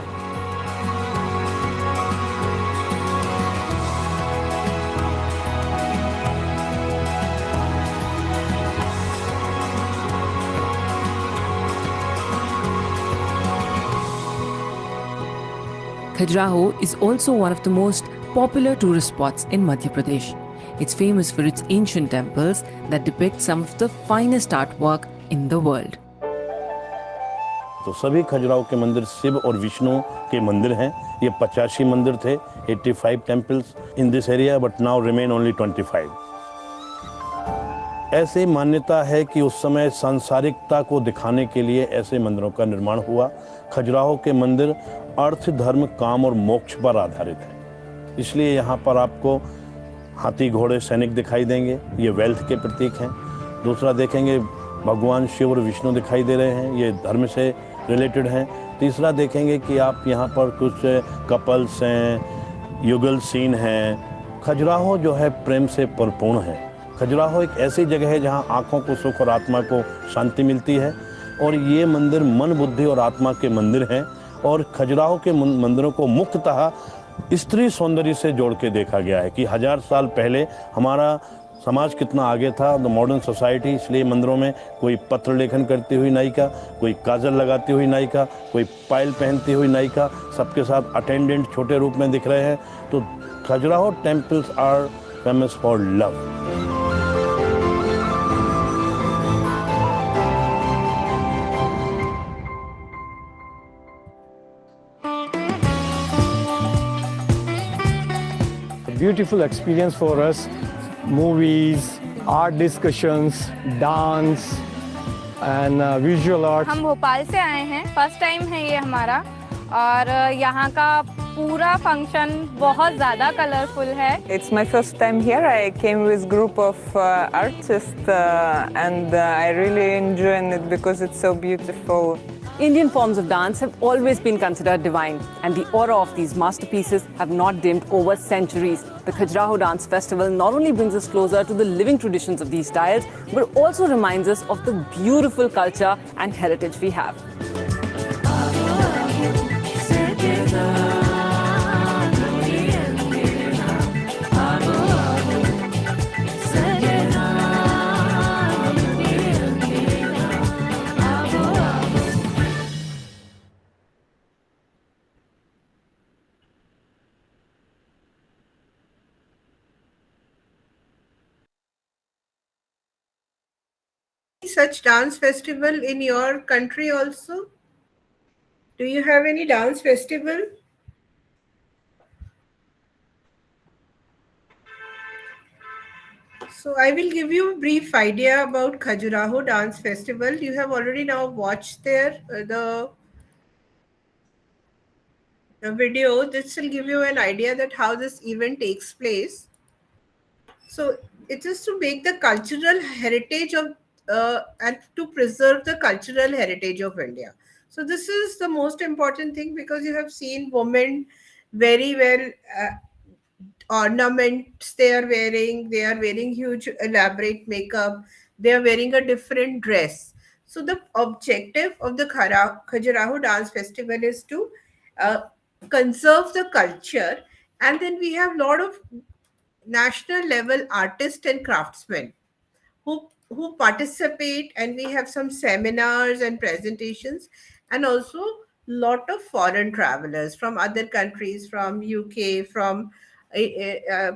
Khajuraho is also one of the most popular tourist spots in Madhya Pradesh. It's famous for its ancient temples that depict some of the finest artwork in the world. तो सभी खजुराहो के मंदिर शिव और विष्णु के मंदिर हैं। ये 85 मंदिर थे, 85 temples in this area, but now remain only 25. ऐसे मान्यता है कि उस समय सांसारिकता को दिखाने के लिए ऐसे मंदिरों का निर्माण हुआ। खजुराहो के मंदिर अर्थ, धर्म, काम और मोक्ष पर आधारित है, इसलिए यहाँ पर आपको हाथी, घोड़े, सैनिक दिखाई देंगे, ये वेल्थ के प्रतीक हैं। दूसरा देखेंगे भगवान शिव और विष्णु दिखाई दे रहे हैं, ये धर्म से रिलेटेड हैं। तीसरा देखेंगे कि आप यहाँ पर कुछ कपल्स हैं, युगल सीन हैं। खजुराहो जो है प्रेम से परिपूर्ण है। खजुराहो एक ऐसी जगह है जहाँ आँखों को सुख और आत्मा को शांति मिलती है, और ये मंदिर मन, बुद्धि और आत्मा के मंदिर हैं। और खजुराहो के मंदिरों को मुख्यतः स्त्री सौंदर्य से जोड़ के देखा गया है कि 1000 साल पहले हमारा समाज कितना आगे था, द मॉडर्न सोसाइटी। इसलिए मंदिरों में कोई पत्र लेखन करती हुई नायिका, कोई काजल लगाती हुई नायिका, कोई पायल पहनती हुई नायिका, सबके साथ अटेंडेंट छोटे रूप में दिख रहे हैं। तो Khajuraho temples are famous for love. Beautiful experience for us, movies, art discussions, dance and visual arts. हम भोपाल से आए हैं, फर्स्ट टाइम है ये हमारा, और यहाँ का पूरा फंक्शन बहुत ज़्यादा कलरफुल है। It's my first time here. I came with group of artists and I really enjoy it because it's so beautiful. Indian forms of dance have always been considered divine, and the aura of these masterpieces have not dimmed over centuries. The Khajuraho Dance Festival not only brings us closer to the living traditions of these styles, but also reminds us of the beautiful culture and heritage we have. Such dance festival in your country also? Do you have any dance festival? So I will give you a brief idea about Khajuraho Dance Festival. You have already now watched there the video. This will give you an idea that how this event takes place. So it is to make the cultural heritage of and to preserve the cultural heritage of India. So this is the most important thing, because you have seen women very well ornaments they are wearing huge elaborate makeup, they are wearing a different dress. So the objective of the Khajuraho Dance Festival is to conserve the culture, and then we have a lot of national level artists and craftsmen who participate, and we have some seminars and presentations, and also lot of foreign travelers from other countries, from UK, from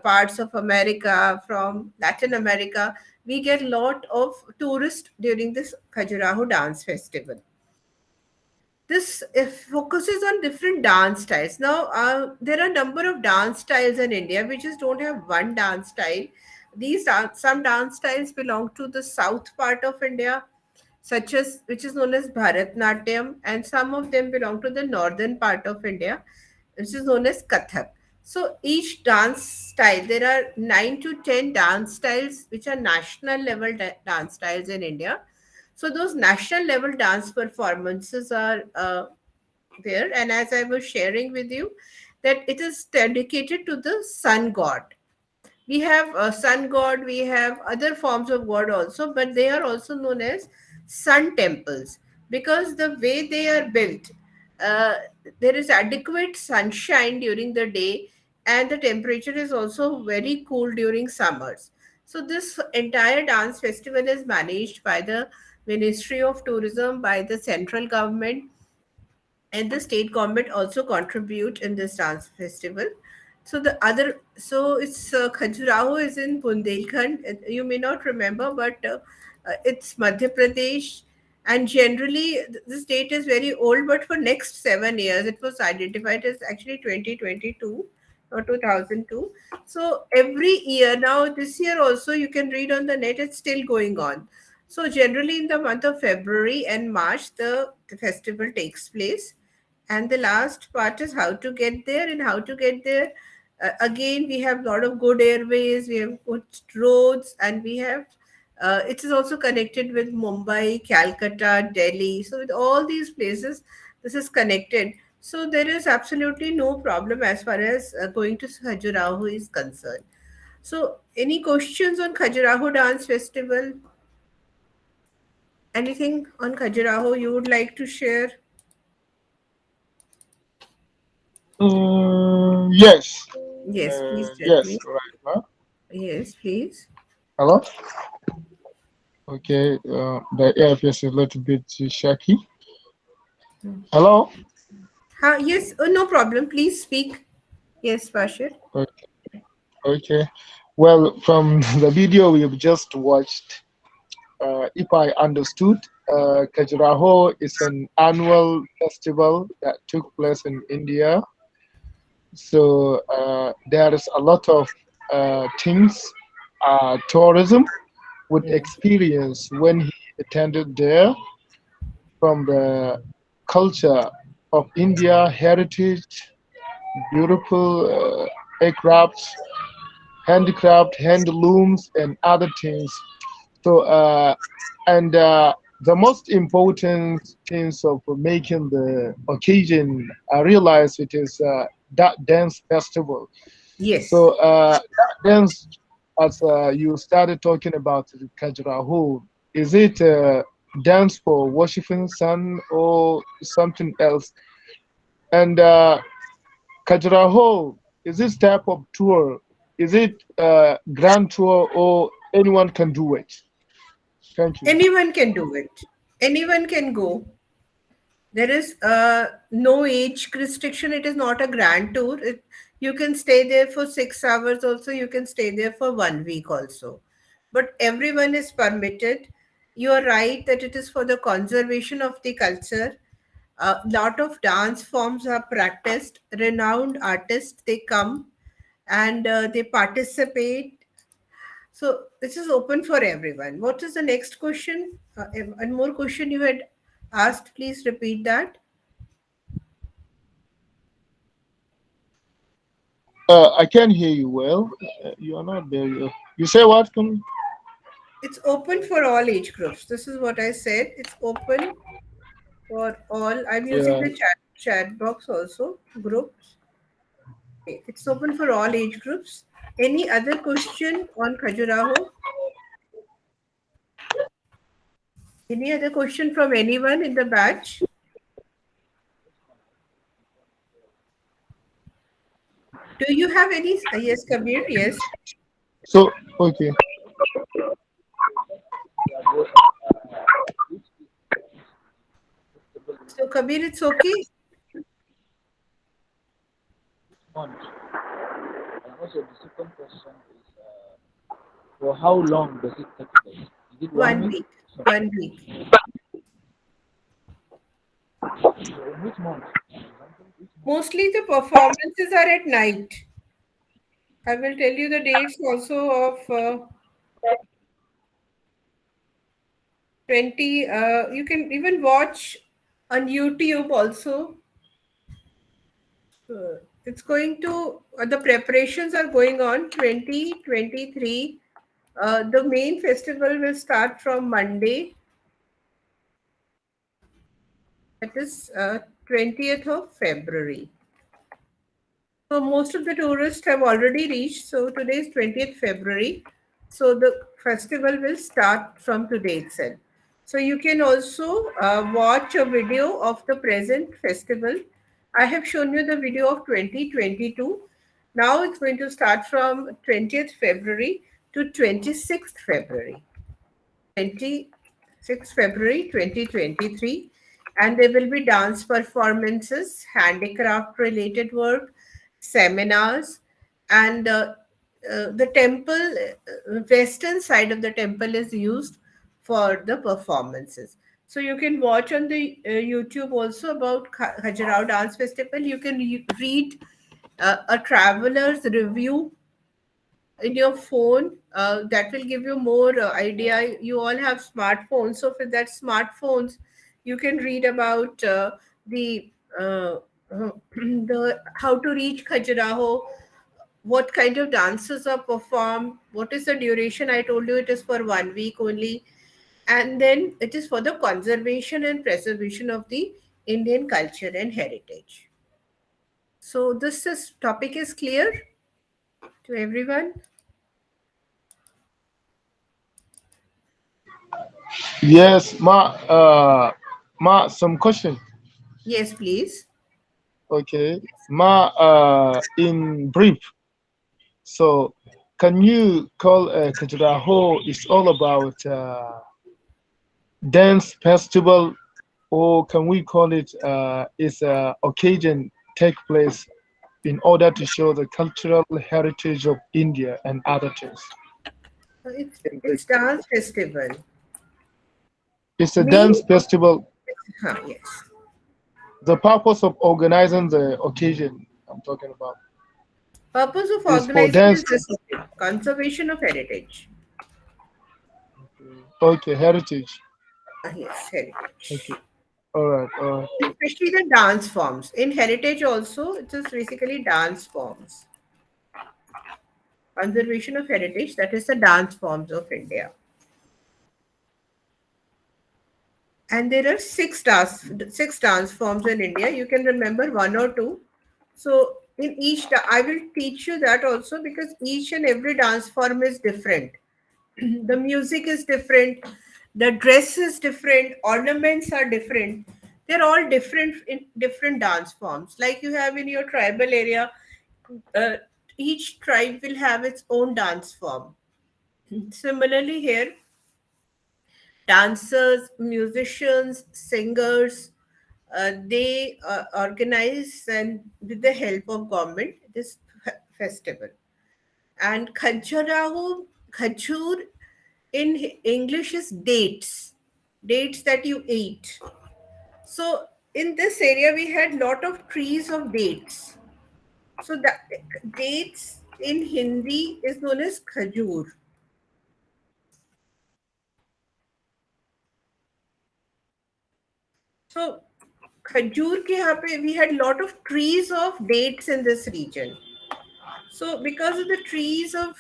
parts of America, from Latin America. We get a lot of tourists during this Khajuraho Dance Festival. This focuses on different dance styles. Now, there are a number of dance styles in India. We just don't have one dance style. Some dance styles belong to the south part of India, which is known as Bharatnatyam, and some of them belong to the northern part of India, which is known as Kathak. So each dance style, there are 9 to 10 dance styles which are national level dance styles in India. So those national level dance performances are there, and as I was sharing with you, that it is dedicated to the sun god. We have a sun god, we have other forms of god also, but they are also known as sun temples because the way they are built, uh, there is adequate sunshine during the day, and the temperature is also very cool during summers. So this entire dance festival is managed by the Ministry of Tourism, by the central government, and the state government also contribute in this dance festival. So so it's Khajuraho is in Bundelkhand. You may not remember, but it's Madhya Pradesh. And generally, the state is very old, but for next 7 years, it was identified as actually 2022 or 2002. So every year now, this year also, you can read on the net, it's still going on. So generally, in the month of February and March, the festival takes place, and the last part is how to get there. And how to get there, again, we have a lot of good airways, we have good roads, and we have it is also connected with Mumbai, Calcutta, Delhi. So with all these places, this is connected. So there is absolutely no problem as far as going to Khajuraho is concerned. So any questions on Khajuraho dance festival? Anything on Khajuraho you would like to share? Yes. Yes, please tell Yes, me. right. Huh? Yes, please. Hello? Okay, the airface is a little bit shaky. Hello? Yes, oh, no problem. Please speak. Yes, Bashir. Okay. Okay. Well, from the video we have just watched, if I understood, Khajuraho is an annual festival that took place in India. So there is a lot of things tourism would experience when he attended there, from the culture of India, heritage, beautiful aircrafts, handicraft, handlooms, and other things. So, and the most important things of making the occasion, I realize it is that dance festival. Yes. So, that dance, as you started talking about Khajuraho, is it dance for worshiping sun or something else? And Khajuraho, is this type of tour, is it a grand tour or anyone can do it? Thank you. Anyone can do it. Anyone can go. There is no age restriction. It is not a grand tour. You can stay there for 6 hours also. You can stay there for 1 week also. But everyone is permitted. You are right that it is for the conservation of the culture. A lot of dance forms are practiced. Renowned artists, they come and they participate. So this is open for everyone. What is the next question? One more question you had asked. Please repeat that. I can hear you well. You are not there. You say what? It's open for all age groups. This is what I said. It's open for all. I'm using Yeah. the chat box also. Groups. Okay, it's open for all age groups. Any other question on Khajuraho? Any other question from anyone in the batch? Do you have any? Yes, Kabir. Yes. So, okay. So, Kabir, it's okay. And also the second question is, for how long does it take place? Is it 1 1 week? week. 1 week. So in which month? Mostly the performances are at night. I will tell you the dates also of 20. You can even watch on YouTube also. It's going to, the preparations are going on 2023. The main festival will start from Monday, that is 20th of February. So most of the tourists have already reached. So today is 20th February. So the festival will start from today itself. So you can also watch a video of the present festival. I have shown you the video of 2022. Now it's going to start from 20th February to 26th February. 26th February 2023, and there will be dance performances, handicraft related work, seminars, and the temple, western side of the temple is used for the performances. So you can watch on the YouTube also about Khajuraho Dance Festival. You can read a traveler's review in your phone. That will give you more idea. You all have smartphones, so for that smartphones you can read about the the how to reach Khajuraho, what kind of dances are performed, what is the duration. I told you it is for 1 week only, and then it is for the conservation and preservation of the Indian culture and heritage. So this topic is clear to everyone. Yes, some question. Yes, please. Okay, in brief. So, can you call Khajuraho is all about dance festival, or can we call it is a occasion take place in order to show the cultural heritage of India and other things? It's dance festival. It's a dance festival. Yes. The purpose of organizing the occasion I'm talking about. Purpose of Is for organizing dance. is this: conservation of heritage. Okay, heritage. Yes, heritage. Okay. All right. All right. Especially the dance forms. In heritage also, it is basically dance forms. Conservation of heritage, that is the dance forms of India. And there are six dance forms in India. You can remember one or two. So in each, I will teach you that also, because each and every dance form is different. The music is different, the dress is different, ornaments are different. They're all different in different dance forms. Like you have in your tribal area, uh, each tribe will have its own dance form. Similarly, here, dancers, musicians, singers, they organize, and with the help of government, this festival. And Khajur in English is dates, dates that you eat. So in this area, we had lot of trees of dates. So the dates in Hindi is known as khajur. So khajur ke यहाँ पे we had lot of trees of dates in this region. So because of the trees of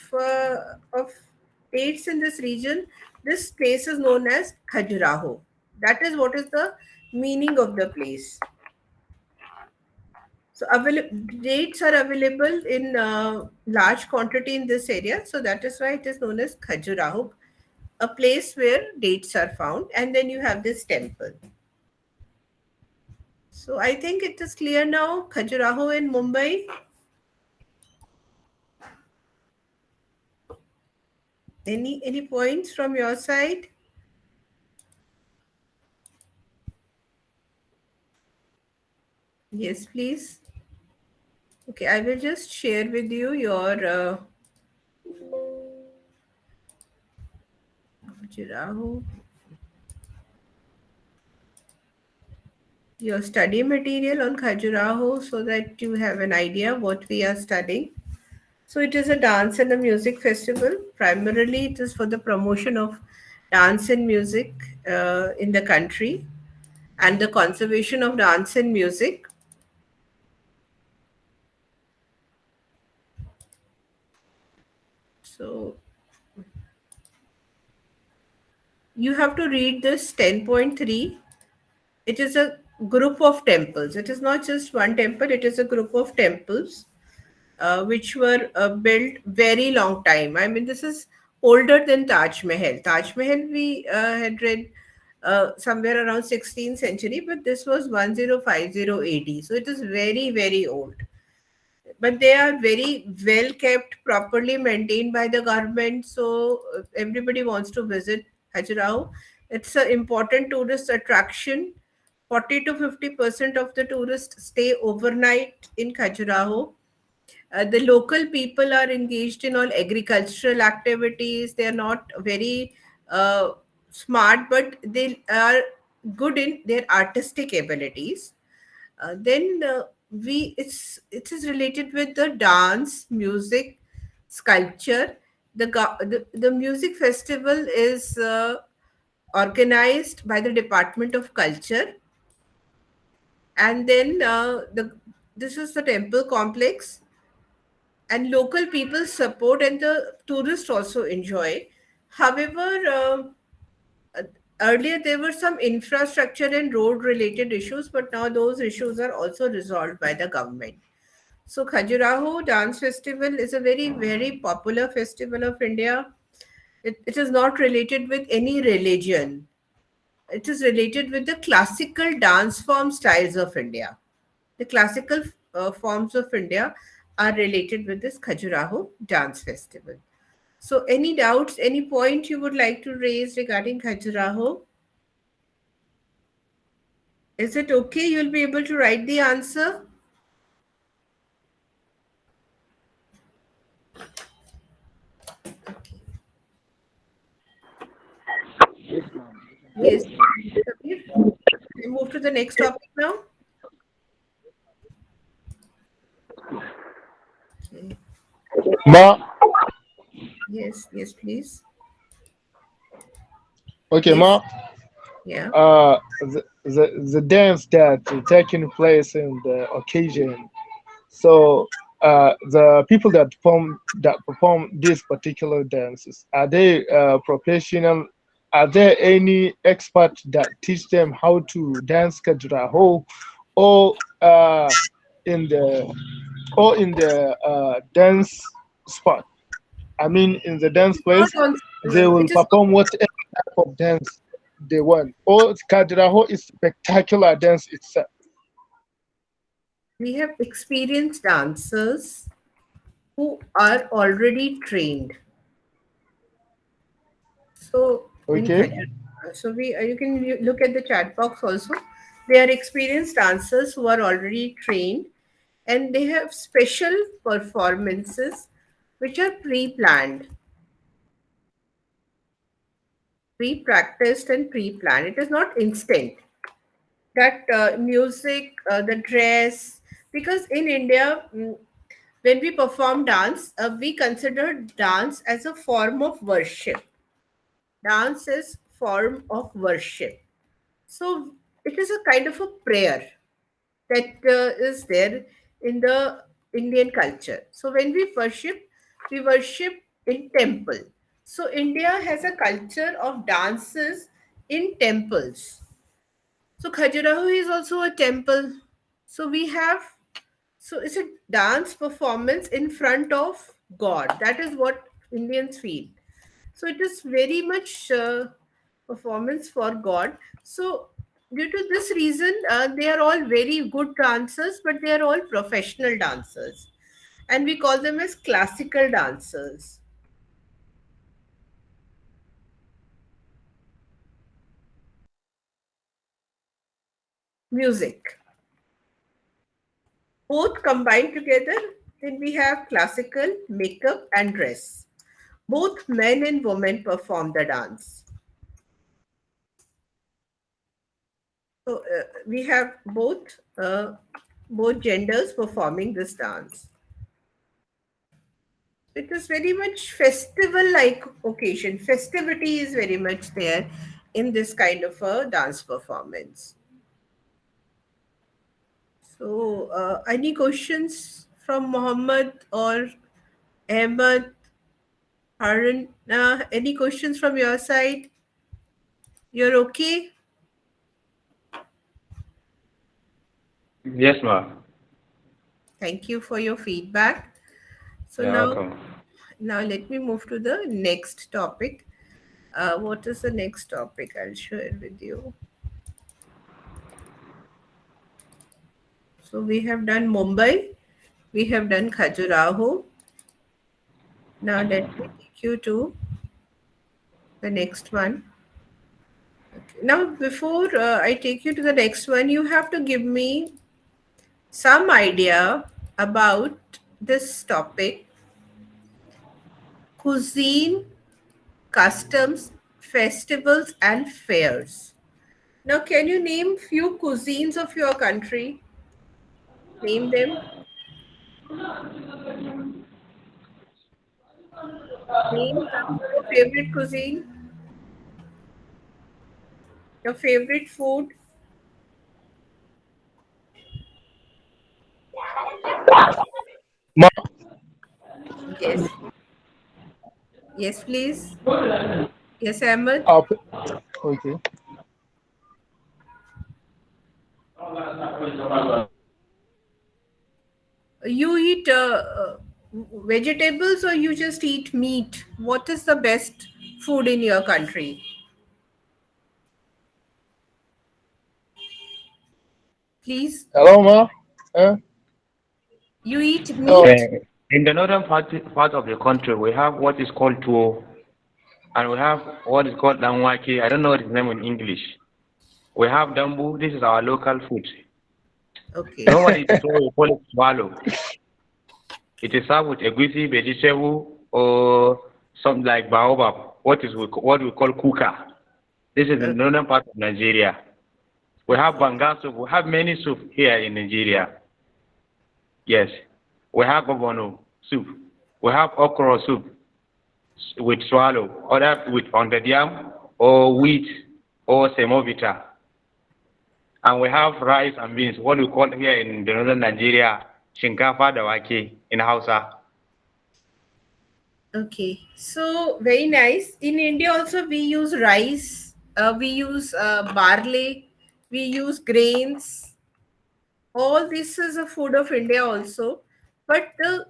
dates in this region, this place is known as Khajuraho. That is what is the meaning of the place. So dates are available in large quantity in this area. So that is why it is known as Khajuraho, a place where dates are found. And then you have this temple. So I think it is clear now. Khajuraho in Mumbai. Any points from your side? Yes, please. Okay, I will just share with you your Khajuraho, your study material on Khajuraho, so that you have an idea what we are studying. So it is a dance and a music festival. Primarily, it is for the promotion of dance and music in the country, and the conservation of dance and music. So you have to read this 10.3. It is a group of temples. It is not just one temple, it is a group of temples. which were built very long time. I mean, this is older than Taj Mahal. Taj Mahal we had read somewhere around 16th century, but this was 1050 AD. So it is very, very old. But they are very well kept, properly maintained by the government. So everybody wants to visit Khajuraho. It's an important tourist attraction. 40 to 50% of the tourists stay overnight in Khajuraho. The local people are engaged in all agricultural activities. They are not very smart, but they are good in their artistic abilities. Then we it is related with the dance, music, sculpture. The music festival is organized by the Department of Culture, and then the this is the temple complex, and local people support, and the tourists also enjoy. However, uh, earlier there were some infrastructure and road related issues, but now those issues are also resolved by the government. So Khajuraho Dance Festival is a very, very popular festival of India. It is not related with any religion. It is related with the classical dance form styles of India. The classical forms of India are related with this Khajuraho Dance Festival. So, any doubts, any point you would like to raise regarding Khajuraho? Is it okay? You'll be able to write the answer? Yes. Kabir, we move to the next topic now. Okay. Ma, Yes, yes, please. okay, Yes. Ma. Yeah. The dance that taking place in the occasion. So the people that perform these particular dances, are they professional? Are there any expert that teach them how to dance Kajraho, or in the dance spot? I mean, in the dance place, Not on, they will it is perform whatever type of dance they want. Or Kajraho is spectacular dance itself. we have experienced dancers who are already trained. So in Okay. so we you can look at the chat box also. They are experienced dancers who are already trained, and they have special performances which are pre-planned, pre-practiced, and pre-planned. It is not instant. That music, the dress, because in India, when we perform dance, we consider dance as a form of worship. Dance is form of worship. So it is a kind of a prayer that is there in the Indian culture. So when we worship in temple. So India has a culture of dances in temples. So Khajuraho is also a temple. So we have, so it's a dance performance in front of God. That is what Indians feel. So it is very much performance for God. So due to this reason, they are all very good dancers, but they are all professional dancers, and we call them as classical dancers. Music, both combined together. Then we have classical, makeup, and dress. Both men and women perform the dance. So we have both genders performing this dance. It is very much festival like occasion. Festivity is very much there in this kind of a dance performance. So, any questions from Mohammed or Ahmed, Harun? Any questions from your side? You're okay? Yes, ma. Thank you for your feedback. So You're now, welcome. now let me move to the next topic. What is the next topic? I'll share with you. So we have done Mumbai, we have done Khajuraho. Now let me take you to the next one. Okay. Now, before I take you to the next one, you have to give me some idea about this topic: cuisine, customs, festivals, and fairs. Now, can you name few cuisines of your country? Name them. Name your favorite cuisine, your favorite food. Ma, Yes. Yes, please. Yes, Ahmed. okay. You eat vegetables or you just eat meat? What is the best food in your country? Please. Hello, Ma. You eat Oh, meat? In the northern part of the country, we have what is called tuwo, and we have what is called danwake. I don't know what its name in English. We have dambu. This is our local food. Okay. Normally, it's what we call it swallow. It is served with egusi, vegetable, or something like baobab. What we call kuka. This is in the northern part of Nigeria. We have banga soup. We have many soup here in Nigeria. Yes. We have obono soup. We have okra soup with swallow, other with pounded yam or wheat or semovita. And we have rice and beans, what we call here in the northern Nigeria, shinkafa da wake in Hausa. Okay. So, very nice. In India, also, we use rice, we use barley, we use grains. All this is a food of India, also. But the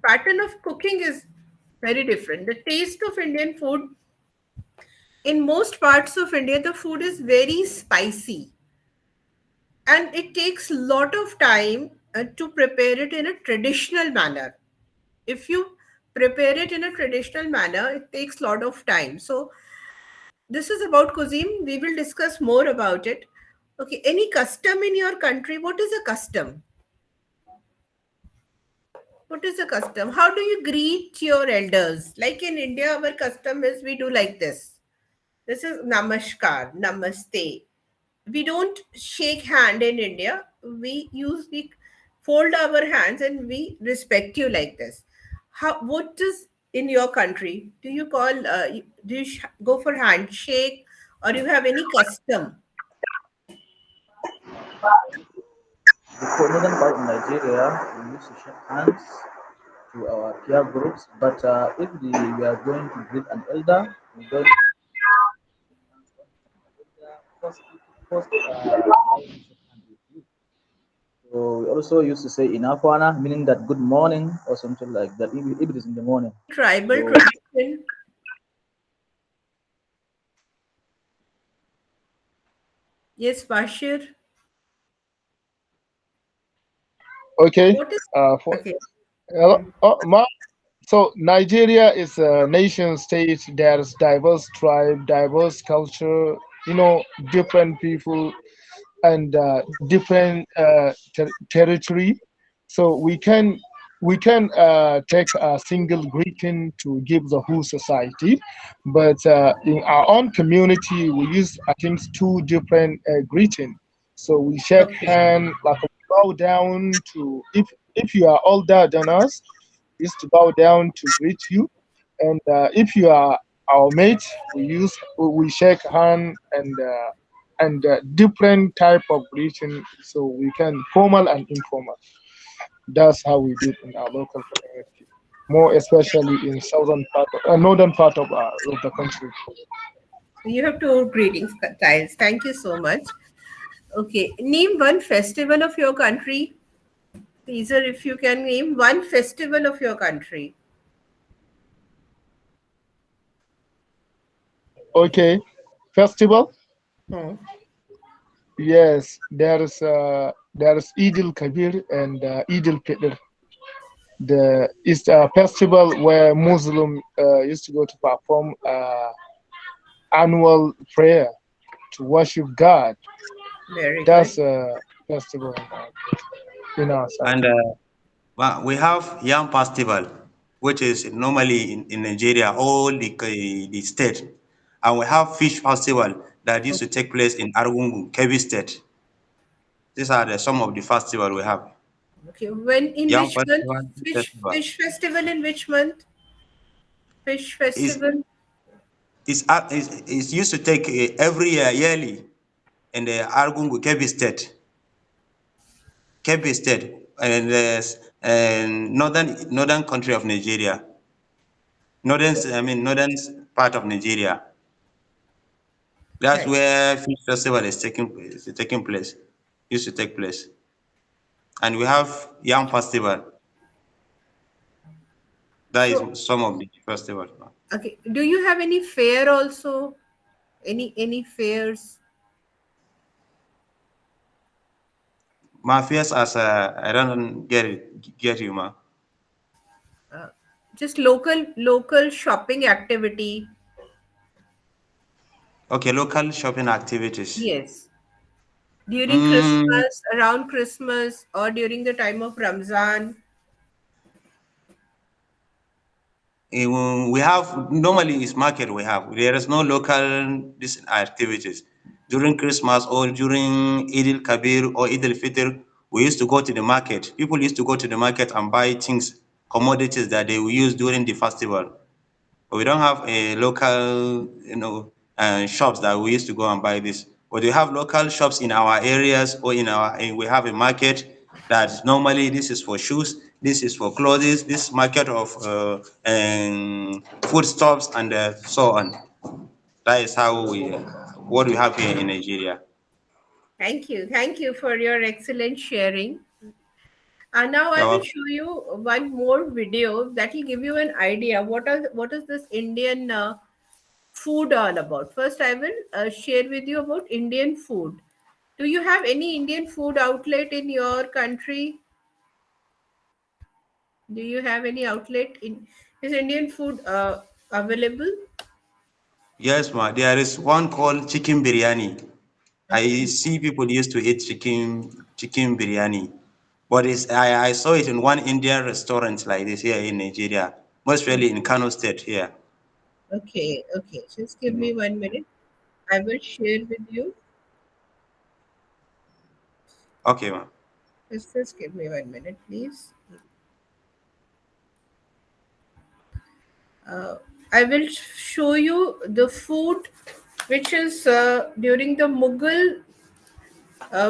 pattern of cooking is very different. The taste of Indian food, in most parts of India, the food is very spicy, and it takes a lot of time to prepare it in a traditional manner. If you prepare it in a traditional manner, it takes a lot of time. So this is about cuisine. We will discuss more about it. Okay, any custom in your country? What is a custom? What is a custom? How do you greet your elders? Like in India, our custom is we do like this. This is namaskar, namaste. We don't shake hand in India. We fold our hands and we respect you like this. How? What is in your country? Do you call? Do you go for handshake, or you have any custom? The northern part of Nigeria, we used to shake hands to our peer groups, but if we are going to greet an elder, we don't first, first shake hand with you. So we also used to say inafwana, meaning that good morning or something like that, if it is in the morning. Tribal So tradition. Yes, Bashir. okay. What is For, okay? Ma, so Nigeria is a nation state. There's diverse tribe, diverse culture. Different people and different territory. So we can take a single greeting to give the whole society, but in our own community we use I think two different greeting. So we shake Okay. hand, like we bow down to if you are older than us, is to bow down to greet you, and if you are our mate, we shake hand and different type of greeting, so we can formal and informal. That's how we did in our local community, more especially in northern part of the country. You have two greetings styles. Thank you so much. Okay, name one festival of your country. Teaser, if you can name one festival of your country. Okay, festival. Hmm. Yes, there is Eid al-Kabir and Eid al-Fitr. It's a festival where Muslim used to go to perform annual prayer to worship God. Very That's good. a festival in our side. And well, we have Yam Festival, which is normally in Nigeria, all the state. And we have Fish Festival that used to take place in Argungu, Kebbi State. These are some of the festival we have. Okay, when in Yam which month? Festival, Fish festival in which month? Fish is festival. it's used to take every year, yearly, in the Argungu, Kebbi State, and northern country of Nigeria, northern part of Nigeria. That's Right. where Fish Festival taking place, used to take place. And we have Yam Festival. That So, is some of the festivals. okay, do you have any fair also? Any fairs? My fears as I don't get you, ma. Uh, just local shopping activity. Okay, local shopping activities. Yes. During Mm, Christmas, around Christmas, or during the time of Ramzan. we have normally it's market we have. There is no local this activities. During Christmas or during Eid al-Kabir or Eid al-Fitr, we used to go to the market. People used to go to the market and buy things, commodities that they will use during the festival. But we don't have a local, shops that we used to go and buy this. But we have local shops in our areas or we have a market that normally this is for shoes, this is for clothes, this market of foodstuffs and so on. That is how what we have here in Nigeria. Thank you. Thank you for your excellent sharing. Now I You're will welcome. show you one more video that will give you an idea what is this Indian food all about. First, I will share with you about Indian food. Do you have any Indian food outlet in your country? Do you have any outlet in is Indian food available? Yes, ma. There is one called chicken biryani. I see people used to eat chicken biryani. But I saw it in one Indian restaurant like this here in Nigeria, most really in Kano State here. Okay, okay. Just give me 1 minute. I will share with you. Okay, ma'am. Just give me 1 minute, please. Uh, I will show you the food which is during the Mughal,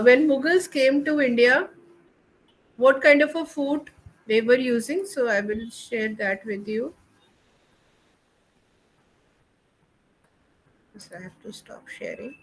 when Mughals came to India, what kind of a food they were using. So I will share that with you. So I have to stop sharing.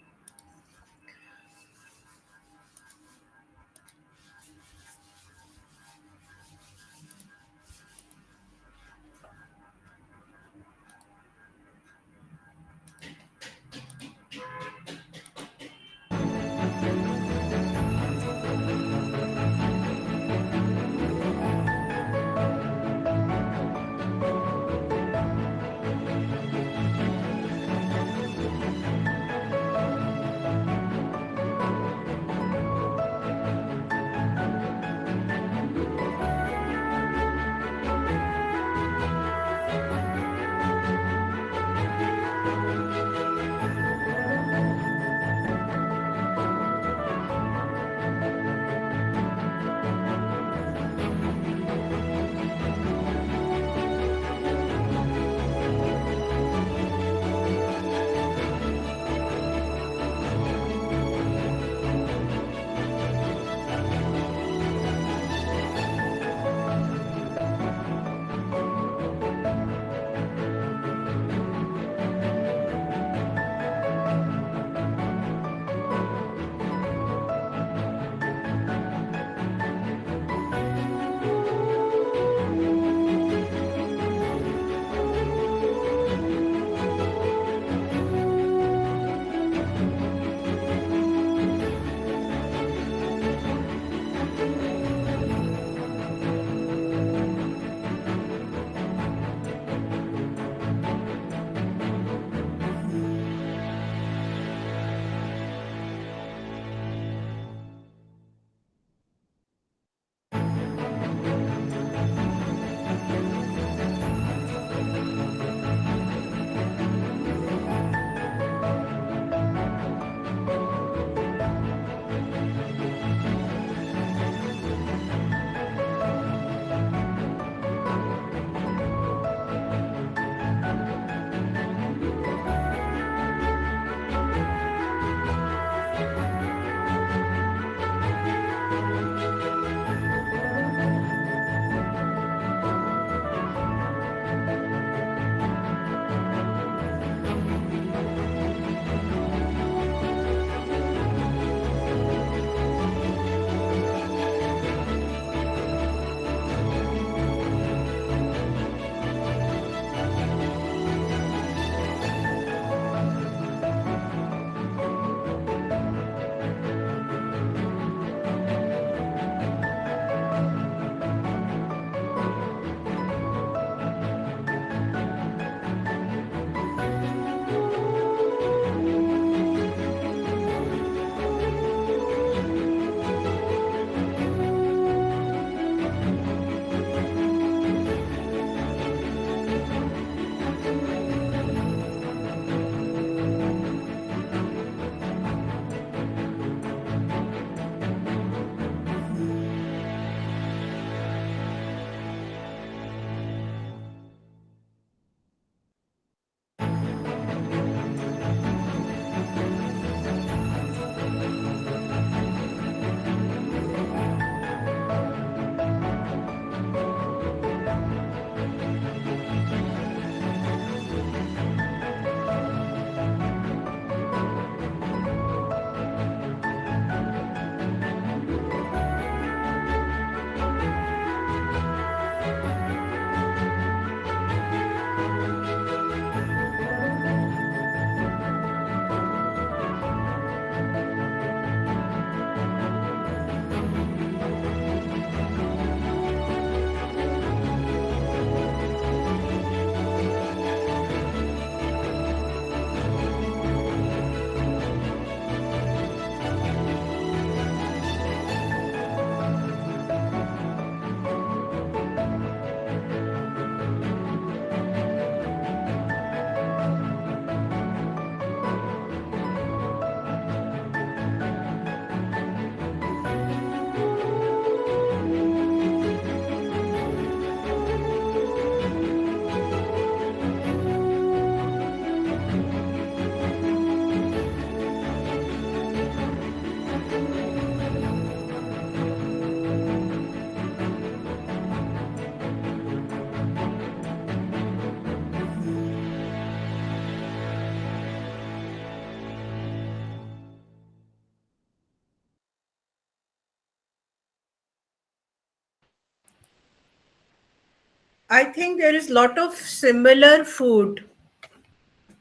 I think there is lot of similar food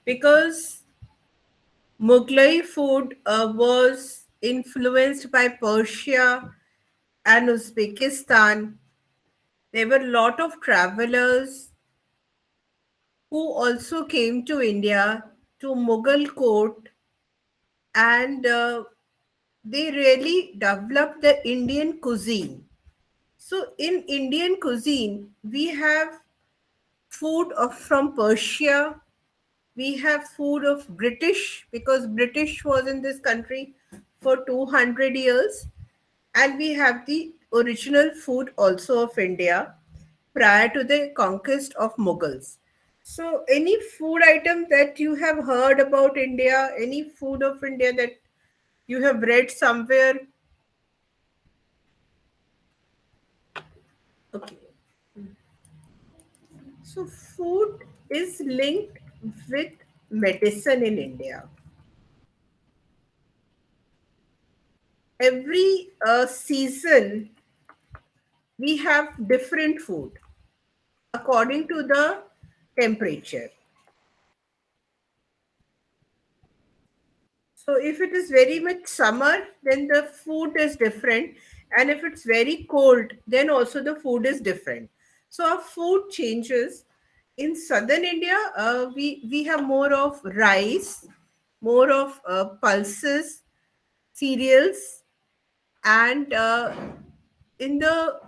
because Mughlai food was influenced by Persia and Uzbekistan. There were a lot of travelers who also came to India to Mughal court, and they really developed the Indian cuisine. So in Indian cuisine, we have food from Persia, we have food of British because British was in this country for 200 years, and we have the original food also of India prior to the conquest of Mughals. So any food item that you have heard about India, any food of India that you have read somewhere? Okay. So food is linked with medicine in India. Every season we have different food according to the temperature. So if it is very much summer, then the food is different. And if it's very cold, then also the food is different. So our food changes. In southern India, we have more of rice, more of pulses, cereals, and in the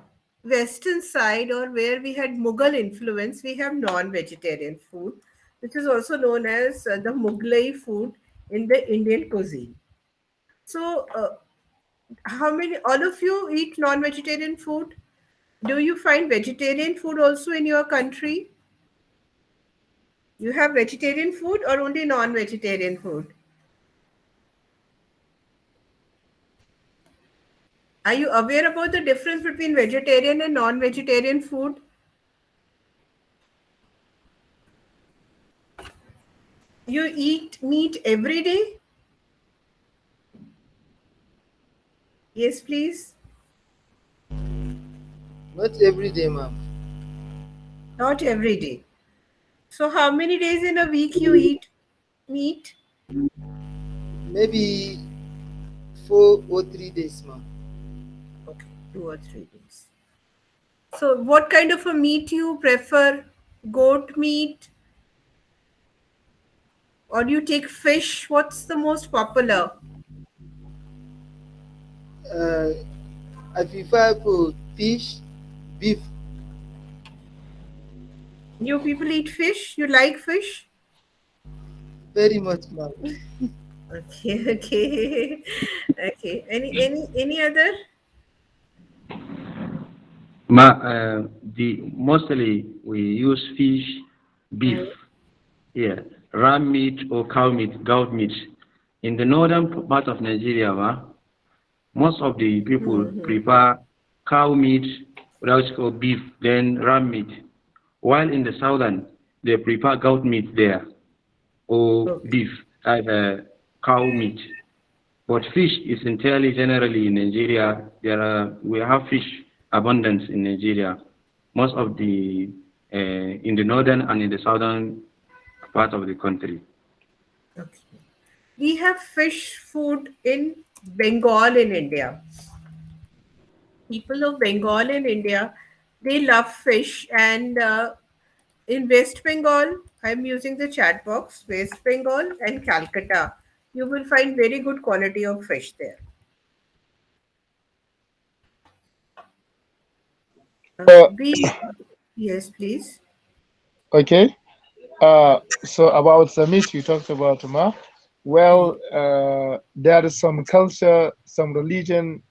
western side, or where we had Mughal influence, we have non-vegetarian food, which is also known as the Mughlai food in the Indian cuisine. So how many all of you eat non-vegetarian food? Do you find vegetarian food also in your country? You have vegetarian food or only non-vegetarian food? Are you aware about the difference between vegetarian and non-vegetarian food? You eat meat every day? Yes, please. Not every day, ma'am. Not every day. So how many days in a week you eat meat? Maybe 4 or 3 days, ma'am. Okay, 2 or 3 days. So what kind of a meat you prefer? Goat meat? Or do you take fish? What's the most popular? Uh, I prefer for fish, beef. You people eat fish? You like fish? Very much, ma'am. Okay, okay, okay. Any other? The mostly we use fish, beef, yeah, ram meat or cow meat, goat meat. In the northern part of Nigeria, most of the people prefer cow meat, what is called beef, then ram meat. While in the southern, they prefer goat meat there or beef, cow meat. But fish is entirely generally in Nigeria. We have fish abundance in Nigeria. Most of the in the northern and in the southern part of the country. Okay. We have fish food in Bengal in India. People of Bengal in India, they love fish, and in West Bengal, I'm using the chat box, West Bengal and Calcutta, you will find very good quality of fish there. Uh, Yes, please. okay. So about the meat you talked about, Ma. Well, there is some culture, some religion.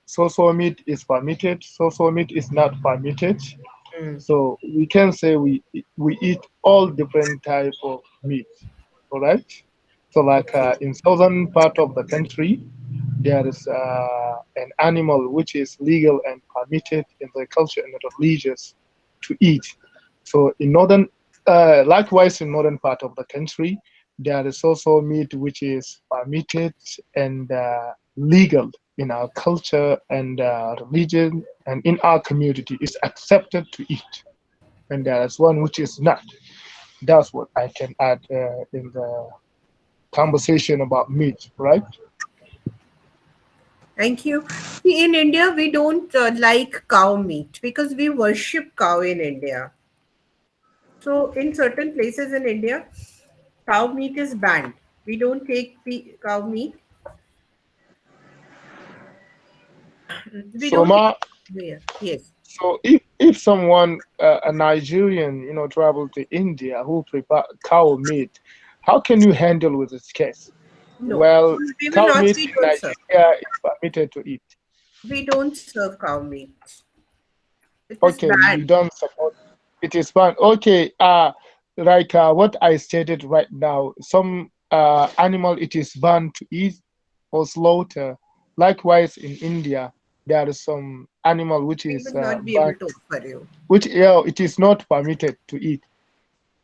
So meat is permitted. So meat is not permitted. So we can say we eat all different type of meat. All right. So like in southern part of the country, there is an animal which is legal and permitted in the culture and the religious to eat. So in northern, likewise in northern part of the country, there is also meat which is permitted and legal in our culture and religion and in our community is accepted to eat. and there is one which is not. That's what I can add in the conversation about meat, right? Thank you. See, in India, we don't like cow meat because we worship cow in India. So, in certain places in India, cow meat is banned. We don't take cow meat. We So don't take ma, yeah. Yes. so if someone a Nigerian, travel to India who prepare cow meat, how can you handle with this case? No, Well, we will cow not. meat We in don't serve. Nigeria is permitted to eat. We don't serve cow meat. It is Okay, you banned. don't support it is fine. Okay, like what I stated right now, some animal it is banned to eat or slaughter. Likewise, in India, there is some animal which We is will not be able banned, to offer you. which it is not permitted to eat.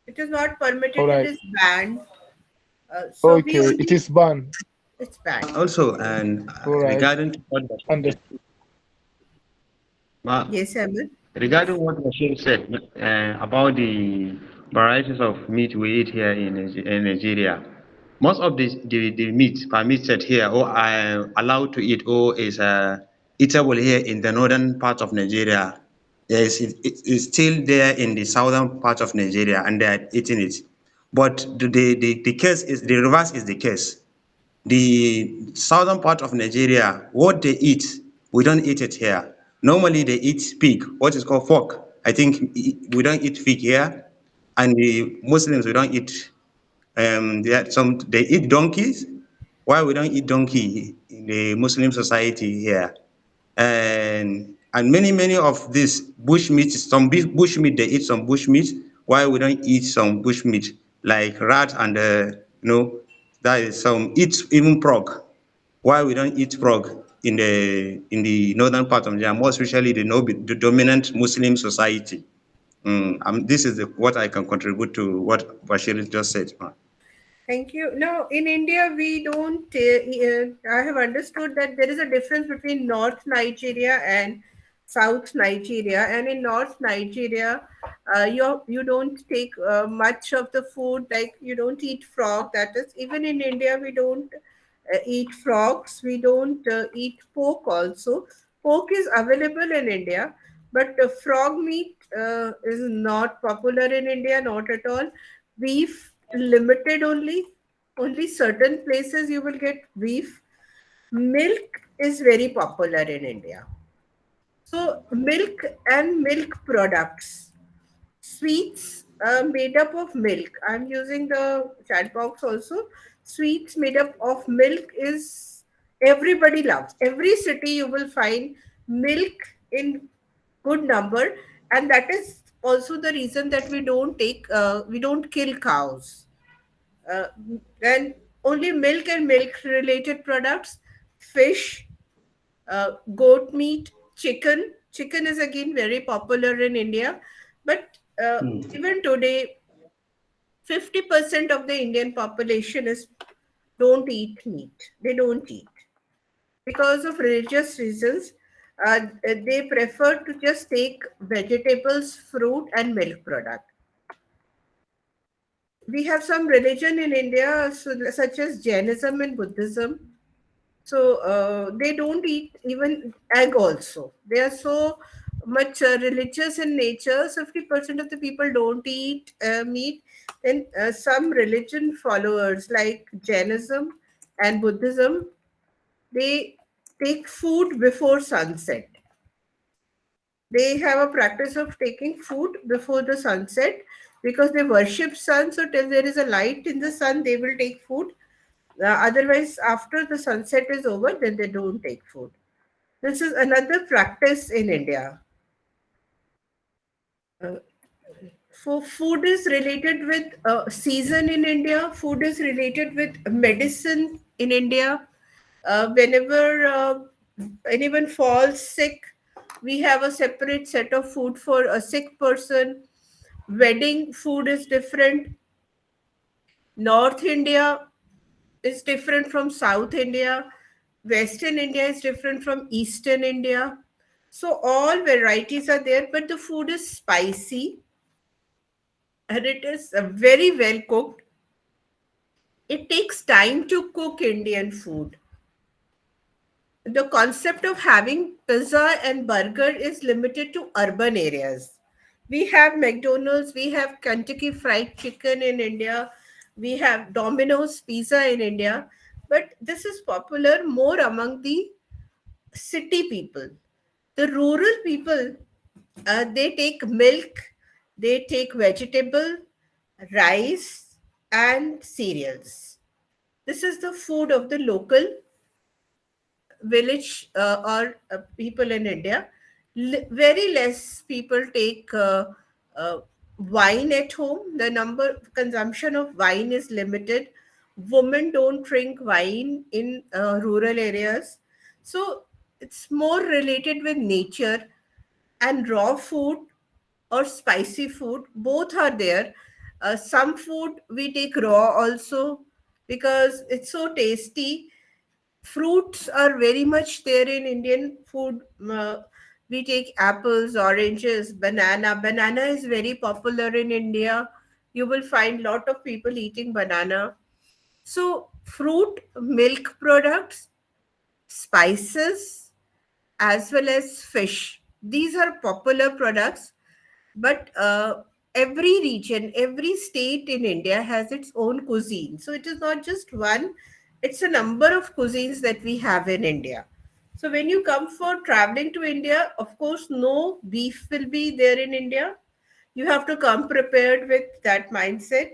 It is not All permitted. It right. is banned. So we Okay, it only is banned. it's banned. Also, and All right. regarding to what Understood. Yes, Ahmed. Regarding what Bashir said about the varieties of meat we eat here in Nigeria, most of the meat permitted here or are allowed to eat or is eatable here in the northern part of Nigeria. Yes, it is still there in the southern part of Nigeria and they are eating it. But the case is the reverse is the case. The southern part of Nigeria, what they eat, we don't eat it here. Normally they eat pig, what is called pork. I think we don't eat pig here. And the Muslims, we don't eat, they eat donkeys. Why we don't eat donkey in the Muslim society here? And many of these bush meat, some bush meat, they eat some bush meat. Why we don't eat some bush meat like rat and that is some eat even frog. Why we don't eat frog in the northern part of Nigeria, more especially the dominant Muslim society. This is what I can contribute to what Bashir just said. Thank you. Now, in India, we don't. I have understood that there is a difference between North Nigeria and South Nigeria. And in North Nigeria, you don't take much of the food. Like you don't eat frog. That is, even in India, we don't eat frogs. We don't eat pork. Also, pork is available in India, but frog meat is not popular in India. Not at all. Beef limited only certain places you will get beef. Milk is very popular in India. So milk and milk products, sweets made up of milk. I'm using the chat box also. Sweets made up of milk is everybody loves. Every city you will find milk in good number, and that is also the reason that we don't kill cows. uh, and only milk and milk related products, fish, goat meat, chicken. Chicken is again very popular in India, but even today, 50% of the Indian population is don't eat meat. They don't eat because of religious reasons. They prefer to just take vegetables, fruit, and milk product. We have some religion in India, such as Jainism and Buddhism. So they don't eat even egg also. They are so much religious in nature. 50% of the people don't eat meat. Then some religion followers like Jainism and Buddhism, they take food before sunset. They have a practice of taking food before the sunset because they worship sun. So till there is a light in the sun, they will take food. Otherwise, after the sunset is over, then they don't take food. This is another practice in India. Uh, for food is related with season in India. Food is related with medicine in India. Whenever anyone falls sick, we have a separate set of food for a sick person. Wedding food is different. North India is different from South India. Western India is different from Eastern India. So all varieties are there, but the food is spicy. and it is very well cooked. It takes time to cook Indian food. The concept of having pizza and burger is limited to urban areas. We have McDonald's, we have Kentucky Fried Chicken in India, we have Domino's Pizza in India, but this is popular more among the city people. The rural people, they take milk, they take vegetable, rice, and cereals. This is the food of the local village or people in India. Very less people take wine at home. The number consumption of wine is limited. Women don't drink wine in rural areas, so it's more related with nature and raw food or spicy food. Both are there. Some food we take raw also because it's so tasty. Fruits are very much there in Indian food. We take apples, oranges, banana. Banana is very popular in India. You will find lot of people eating banana. So fruit, milk products, spices, as well as fish. These are popular products, but every region, every state in India has its own cuisine. So it is not just one, it's a number of cuisines that we have in India. So when you come for traveling to India, of course, no beef will be there in India. You have to come prepared with that mindset,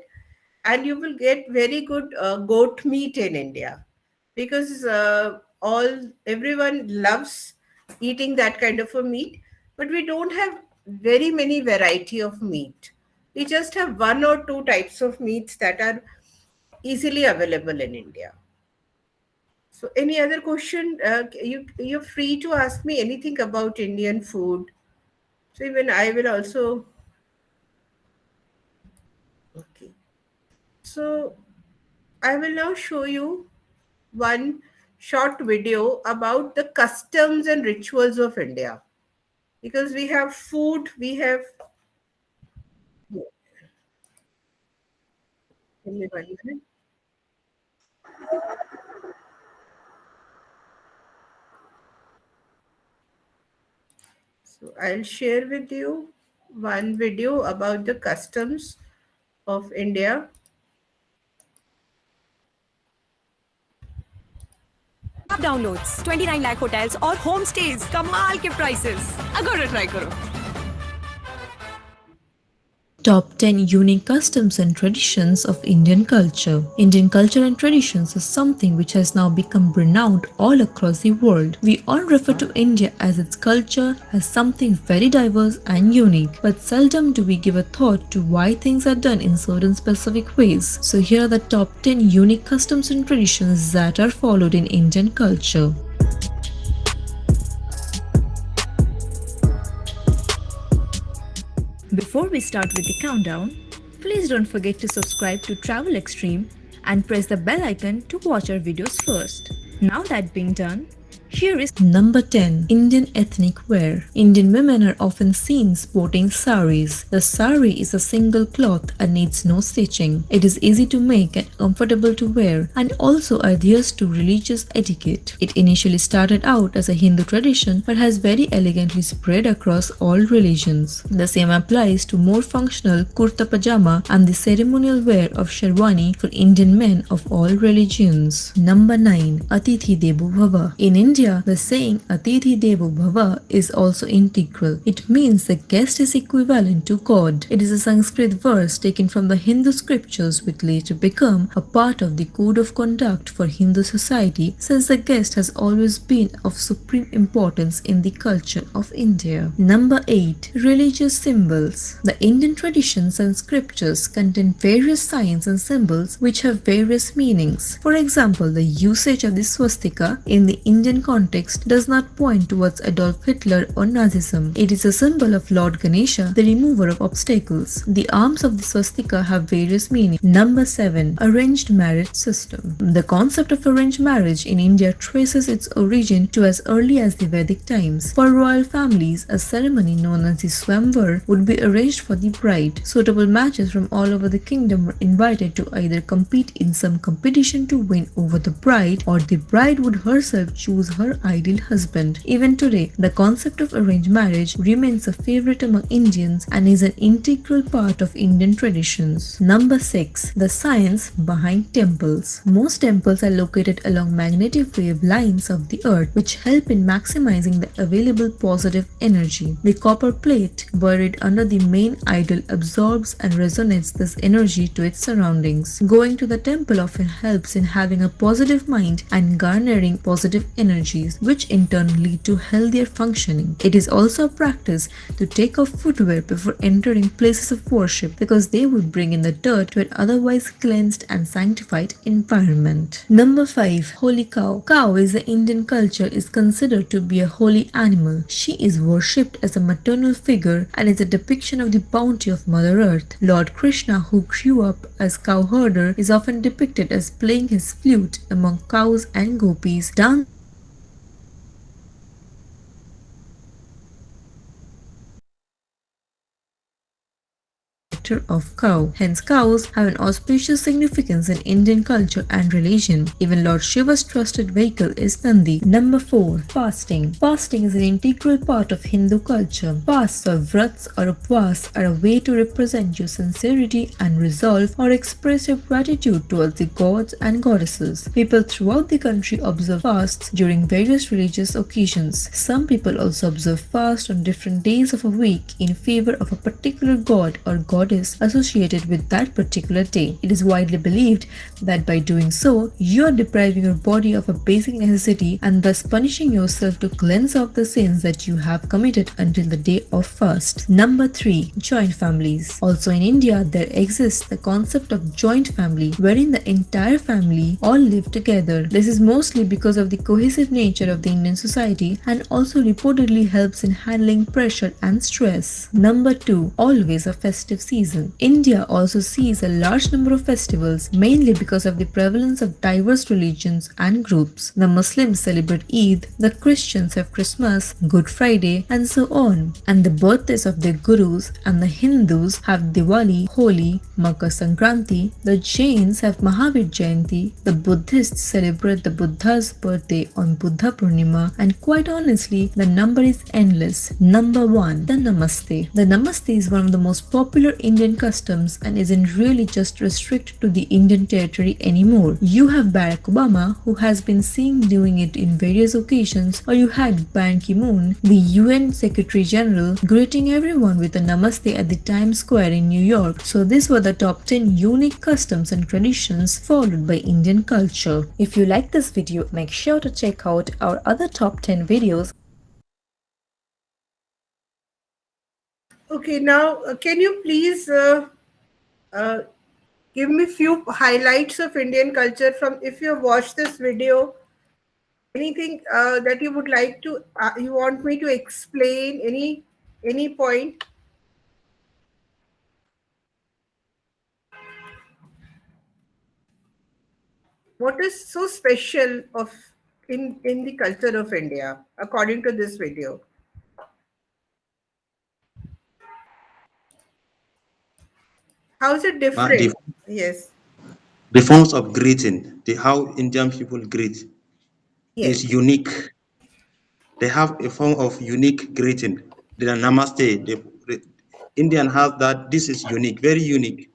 and you will get very good goat meat in India because all everyone loves eating that kind of a meat, but we don't have very many variety of meat. We just have one or two types of meats that are easily available in India. So any other question? You're free to ask me anything about Indian food. So even I will also. Okay. So I will now show you one short video about the customs and rituals of India. Because we have food, we have. Give me 1 minute. So I'll share with you one video about the customs of India. Downloads 29 lakh hotels और home stage कमाल के prices अगर try करो Top 10 unique customs and traditions of Indian culture. Indian culture and traditions is something which has now become renowned all across the world. We all refer to India as its culture as something very diverse and unique, but seldom do we give a thought to why things are done in certain specific ways. So here are the top 10 unique customs and traditions that are followed in Indian culture. Before we start with the countdown, please don't forget to subscribe to Travel Extreme and press the bell icon to watch our videos first. Now that being done, here is number 10. Indian ethnic wear. Indian women are often seen sporting saris. The sari is a single cloth and needs no stitching. It is easy to make and comfortable to wear and also adheres to religious etiquette. It initially started out as a Hindu tradition but has very elegantly spread across all religions. The same applies to more functional kurta pajama and the ceremonial wear of sherwani for Indian men of all religions. Number 9. Atithi Devo Bhava. In India, the saying Atithi Devo Bhava is also integral. It means the guest is equivalent to God. It is a Sanskrit verse taken from the Hindu scriptures which later become a part of the code of conduct for Hindu society since the guest has always been of supreme importance in the culture of India. Number 8. Religious symbols. The Indian traditions and scriptures contain various signs and symbols which have various meanings. For example, the usage of the swastika in the Indian context does not point towards Adolf Hitler or Nazism. It is a symbol of Lord Ganesha, the remover of obstacles. The arms of the swastika have various meanings. Number 7. Arranged marriage system. The concept of arranged marriage in India traces its origin to as early as the Vedic times. For royal families, a ceremony known as the Swamvar would be arranged for the bride. Suitable matches from all over the kingdom were invited to either compete in some competition to win over the bride, or the bride would herself choose her ideal husband. Even today, the concept of arranged marriage remains a favorite among Indians and is an integral part of Indian traditions. Number 6. The science behind temples. Most temples are located along magnetic wave lines of the earth, which help in maximizing the available positive energy. The copper plate buried under the main idol absorbs and resonates this energy to its surroundings. Going to the temple often helps in having a positive mind and garnering positive energies, which in turn lead to healthier functioning. It is also a practice to take off footwear before entering places of worship because they would bring in the dirt to an otherwise cleansed and sanctified environment. Number 5. Holy cow. Cow is the Indian culture is considered to be a holy animal. She is worshipped as a maternal figure and is a depiction of the bounty of Mother Earth. Lord Krishna, who grew up as cowherder, is often depicted as playing his flute among cows and gopis, dancing of cow. Hence, cows have an auspicious significance in Indian culture and religion. Even Lord Shiva's trusted vehicle is Nandi. Number 4. Fasting. Fasting is an integral part of Hindu culture. Fasts or vrats or upvas are a way to represent your sincerity and resolve or express your gratitude towards the gods and goddesses. People throughout the country observe fasts during various religious occasions. Some people also observe fast on different days of a week in favor of a particular god or goddess associated with that particular day. It is widely believed that by doing so, you are depriving your body of a basic necessity and thus punishing yourself to cleanse off the sins that you have committed until the day of fast. Number 3. Joint families. Also in India, there exists the concept of joint family, wherein the entire family all live together. This is mostly because of the cohesive nature of the Indian society and also reportedly helps in handling pressure and stress. Number 2. Always a festive season. India also sees a large number of festivals, mainly because of the prevalence of diverse religions and groups. The Muslims celebrate Eid, the Christians have Christmas, Good Friday, and so on. And the birthdays of their gurus, and the Hindus have Diwali, Holi, Makar Sankranti, the Jains have Mahavir Jayanti, the Buddhists celebrate the Buddha's birthday on Buddha Purnima, and quite honestly, the number is endless. Number 1. The Namaste. The Namaste is one of the most popular Indian customs and isn't really just restricted to the Indian territory anymore. You have Barack Obama, who has been seen doing it in various occasions, or you had Ban Ki-moon, the UN Secretary General, greeting everyone with a Namaste at the Times Square in New York. So these were the top 10 unique customs and traditions followed by Indian culture. If you like this video, make sure to check out our other top 10 videos. Okay, now can you please uh, give me few highlights of Indian culture from if you have watched this video? Anything that you would like to you want me to explain? Any point? What is so special of in the culture of India according to this video? How is it different? Yes. The forms of greeting, how Indian people greet Yes. is unique. They have a form of unique greeting. The Namaste, the Indian has that. This is unique, very unique.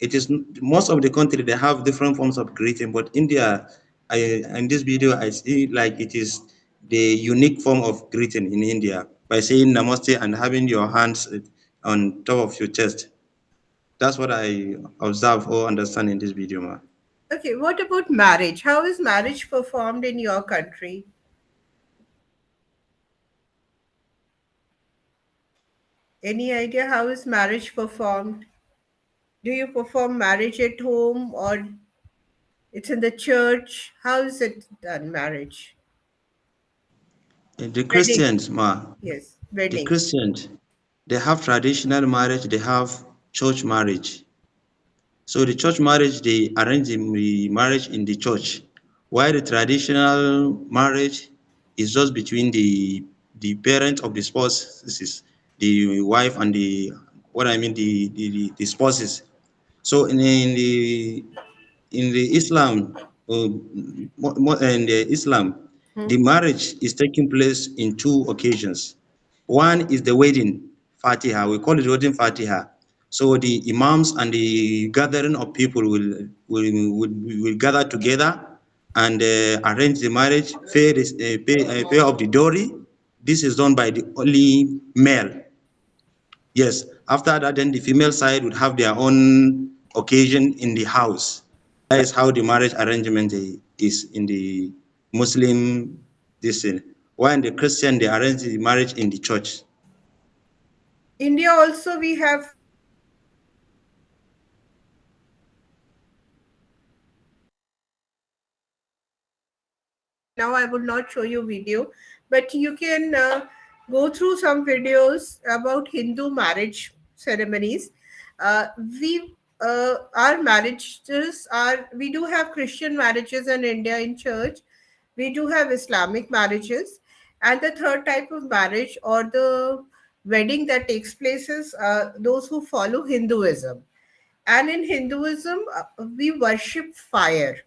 It is most of the country they have different forms of greeting, but India, in this video I see like it is the unique form of greeting in India by saying Namaste and having your hands on top of your chest. That's what I observe or understand in this video, man. Okay, what about marriage? How is marriage performed in your country? Any idea how is marriage performed? Do you perform marriage at home or it's in the church? How is it done, marriage? The Wedding. Christians, Yes, the wedding. Christians, they have traditional marriage, they have church marriage. So the church marriage, they arrange the marriage in the church, while the traditional marriage is just between the parent of the spouses, the wife and the what I mean the spouses. So in the Islam, in the Islam, the marriage is taking place in two occasions. One is the wedding Fatiha. We call it wedding Fatiha. So the imams and the gathering of people will gather together and arrange the marriage, pay of the dowry. This is done by the only male. Yes. After that, then the female side would have their own occasion in the house. That is how the marriage arrangement is in the Muslim this thing. While in the Christian, they arrange the marriage in the church. India also we have now I would not show you video, but you can go through some videos about Hindu marriage ceremonies. We our marriages are we do have Christian marriages in India in church. We do have Islamic marriages, and the third type of marriage or the wedding that takes place is those who follow Hinduism. And in Hinduism, we worship fire,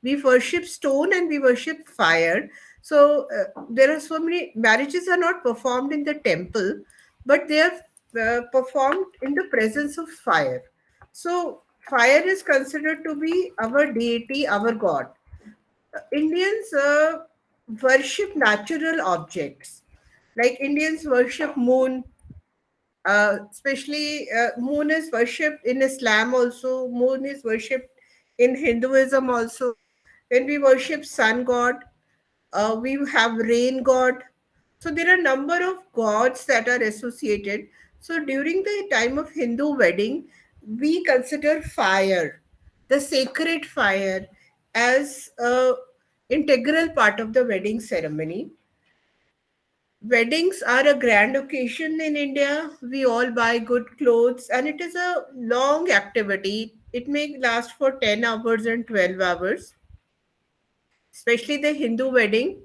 we worship stone and we worship fire. So there are so many marriages are not performed in the temple, but they are performed in the presence of fire. So fire is considered to be our deity, our god. Indians worship natural objects, like Indians worship moon. Especially moon is worshipped in Islam also, moon is worshipped in Hinduism also. When we worship sun god, we have rain god. So there are a number of gods that are associated. So during the time of Hindu wedding, we consider fire, the sacred fire, as a integral part of the wedding ceremony. Weddings are a grand occasion in India. We all buy good clothes, and it is a long activity. It may last for 10 hours and 12 hours, especially the Hindu wedding.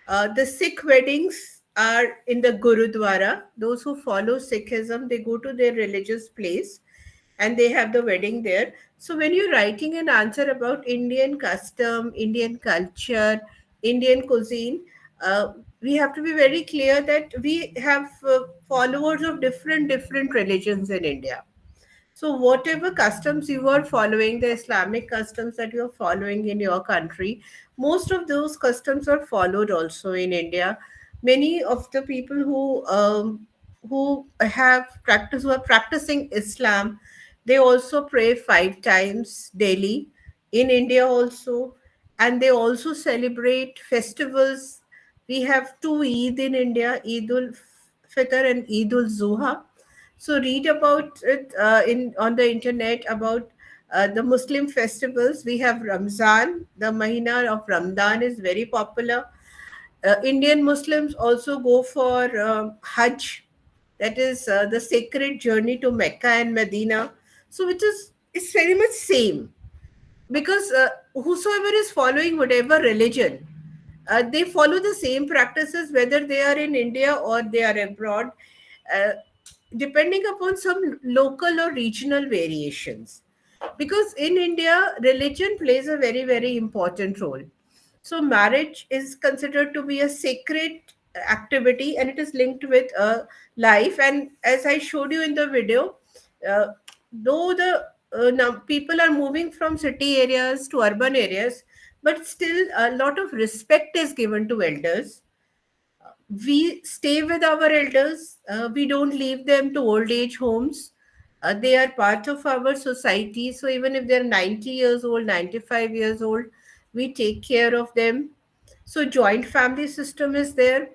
The Sikh weddings are in the Gurudwara. Those who follow Sikhism, they go to their religious place and they have the wedding there. So when you're writing an answer about Indian custom, Indian culture, Indian cuisine, we have to be very clear that we have followers of different religions in India. So, whatever customs you are following, the Islamic customs that you are following in your country, most of those customs are followed also in India. Many of the people who have practice who are practicing Islam, they also pray 5 times daily in India also, and they also celebrate festivals. We have two Eid in India, Eid ul Fitr and Eid ul Zuha. So read about it in on the internet about the Muslim festivals. We have Ramzan. The Mahina of Ramadan is very popular. Indian Muslims also go for Hajj, that is the sacred journey to Mecca and Medina. So which is it's very much same, because whosoever is following whatever religion, they follow the same practices whether they are in India or they are abroad, uh, depending upon some local or regional variations. Because in India, religion plays a very important role. So marriage is considered to be a sacred activity, and it is linked with life. And as I showed you in the video, uh, though the now people are moving from city areas to urban areas, but still a lot of respect is given to elders. We stay with our elders. We don't leave them to old age homes. They are part of our society. So even if they're 90 years old, 95 years old, we take care of them. So joint family system is there.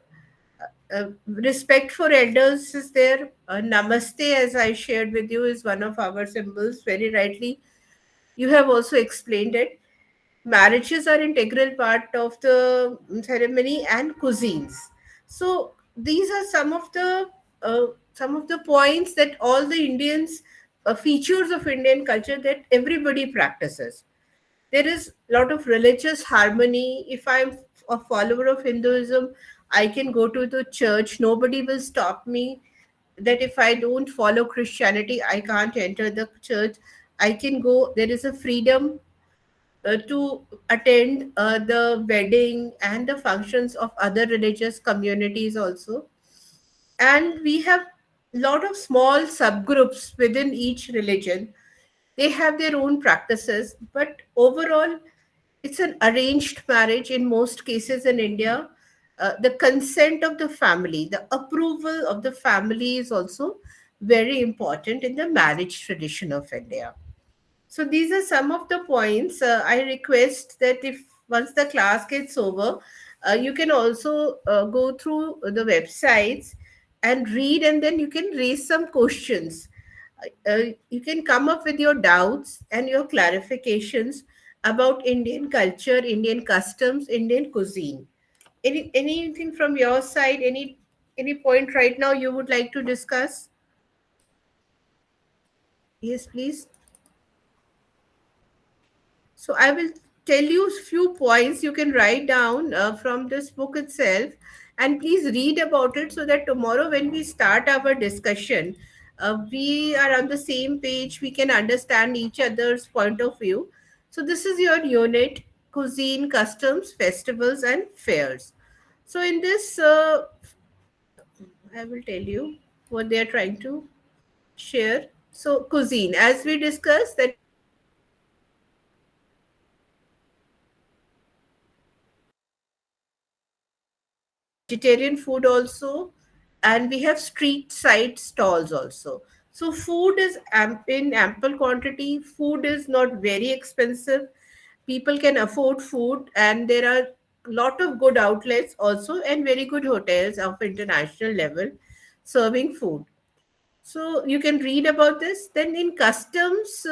Respect for elders is there. Namaste, as I shared with you, is one of our symbols. Very rightly, you have also explained it. marriages are integral part of the ceremony and cuisines. So these are some of the points that all the Indians features of Indian culture that everybody practices. There is a lot of religious harmony. If I'm a follower of Hinduism, I can go to the church. Nobody will stop me. That if I don't follow Christianity, I can't enter the church. I can go. There is a freedom to attend the wedding and the functions of other religious communities also. And we have lot of small subgroups within each religion. They have their own practices, but overall it's an arranged marriage in most cases in India. The consent of the family, the approval of the family is also very important in the marriage tradition of India. So these are some of the points. I request that if once the class gets over, you can also go through the websites and read, and then you can raise some questions. You can come up with your doubts and your clarifications about Indian culture, Indian customs, Indian cuisine. Anything from your side? Any point right now you would like to discuss? Yes, please. So I will tell you a few points you can write down from this book itself, and please read about it so that tomorrow when we start our discussion, we are on the same page. We can understand each other's point of view. So this is your unit: cuisine, customs, festivals, and fairs. So in this, I will tell you what they are trying to share. So cuisine, as we discussed, that we have vegetarian food also, and we have street side stalls also. So food is in ample quantity. Food is not very expensive. People can afford food, and there are lot of good outlets also, and very good hotels of international level serving food. So you can read about this. Then in customs,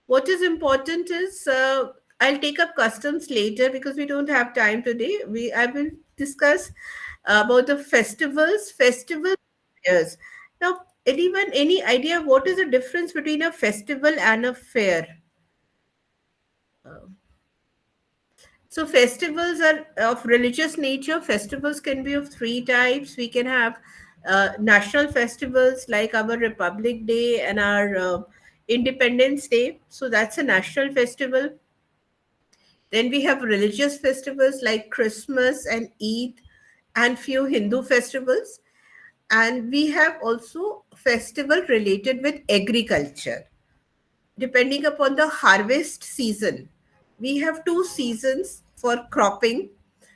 what is important is, I'll take up customs later because we don't have time today. I will discuss about the festivals. Yes. Now, anyone, any idea what is the difference between a festival and a fair? So festivals are of religious nature. Festivals can be of three types. We can have national festivals like our Republic Day and our Independence Day. So that's a national festival. Then we have religious festivals like Christmas and Eid and few Hindu festivals. And we have also festival related with agriculture. Depending upon the harvest season, we have two seasons for cropping.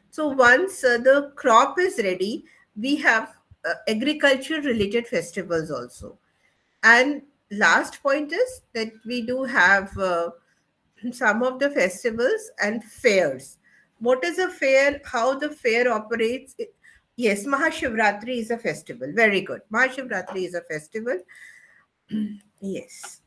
So once the crop is ready, we have agriculture related festivals also. And last point is that we do have some of the festivals and fairs. What is a fair? How the fair operates? Yes, Mahashivratri is a festival. Very good. Mahashivratri is a festival. Yes.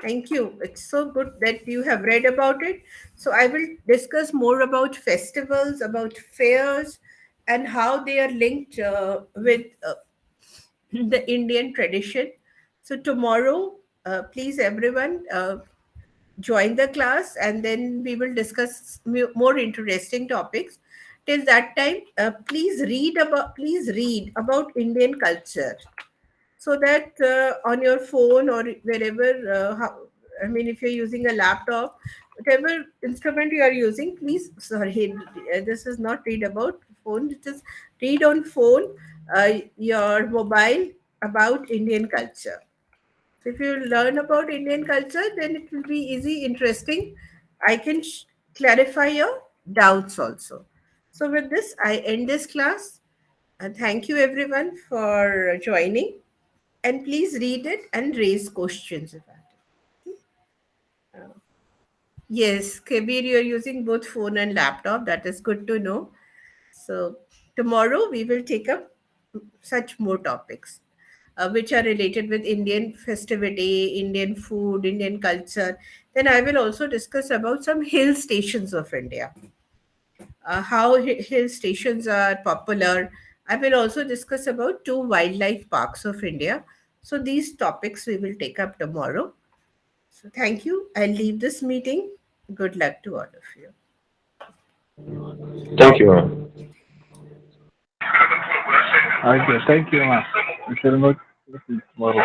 Thank you. It's so good that you have read about it. So I will discuss more about festivals, about fairs, and how they are linked with the Indian tradition. So tomorrow, please everyone join the class, and then we will discuss more interesting topics. Till that time, please read about Indian culture, so that on your phone or wherever, I mean, if you're using a laptop, whatever instrument you are using, please, sorry, this is not read about phone, it is read on phone, your mobile, about Indian culture. So if you learn about Indian culture, then it will be easy, interesting. I can clarify your doubts also. So with this, I end this class, and thank you everyone for joining, and please read it and raise questions about it. Yes, Kabir, you're using both phone and laptop. That is good to know. So tomorrow we will take up such more topics which are related with Indian festivity, Indian food, Indian culture. Then I will also discuss about some hill stations of India, how hill stations are popular. I will also discuss about 2 wildlife parks of India. So these topics we will take up tomorrow. So thank you. I'll leave this meeting. Good luck to all of you. Thank you, ma'am. Okay, thank you, ma'am. We shall not see you tomorrow.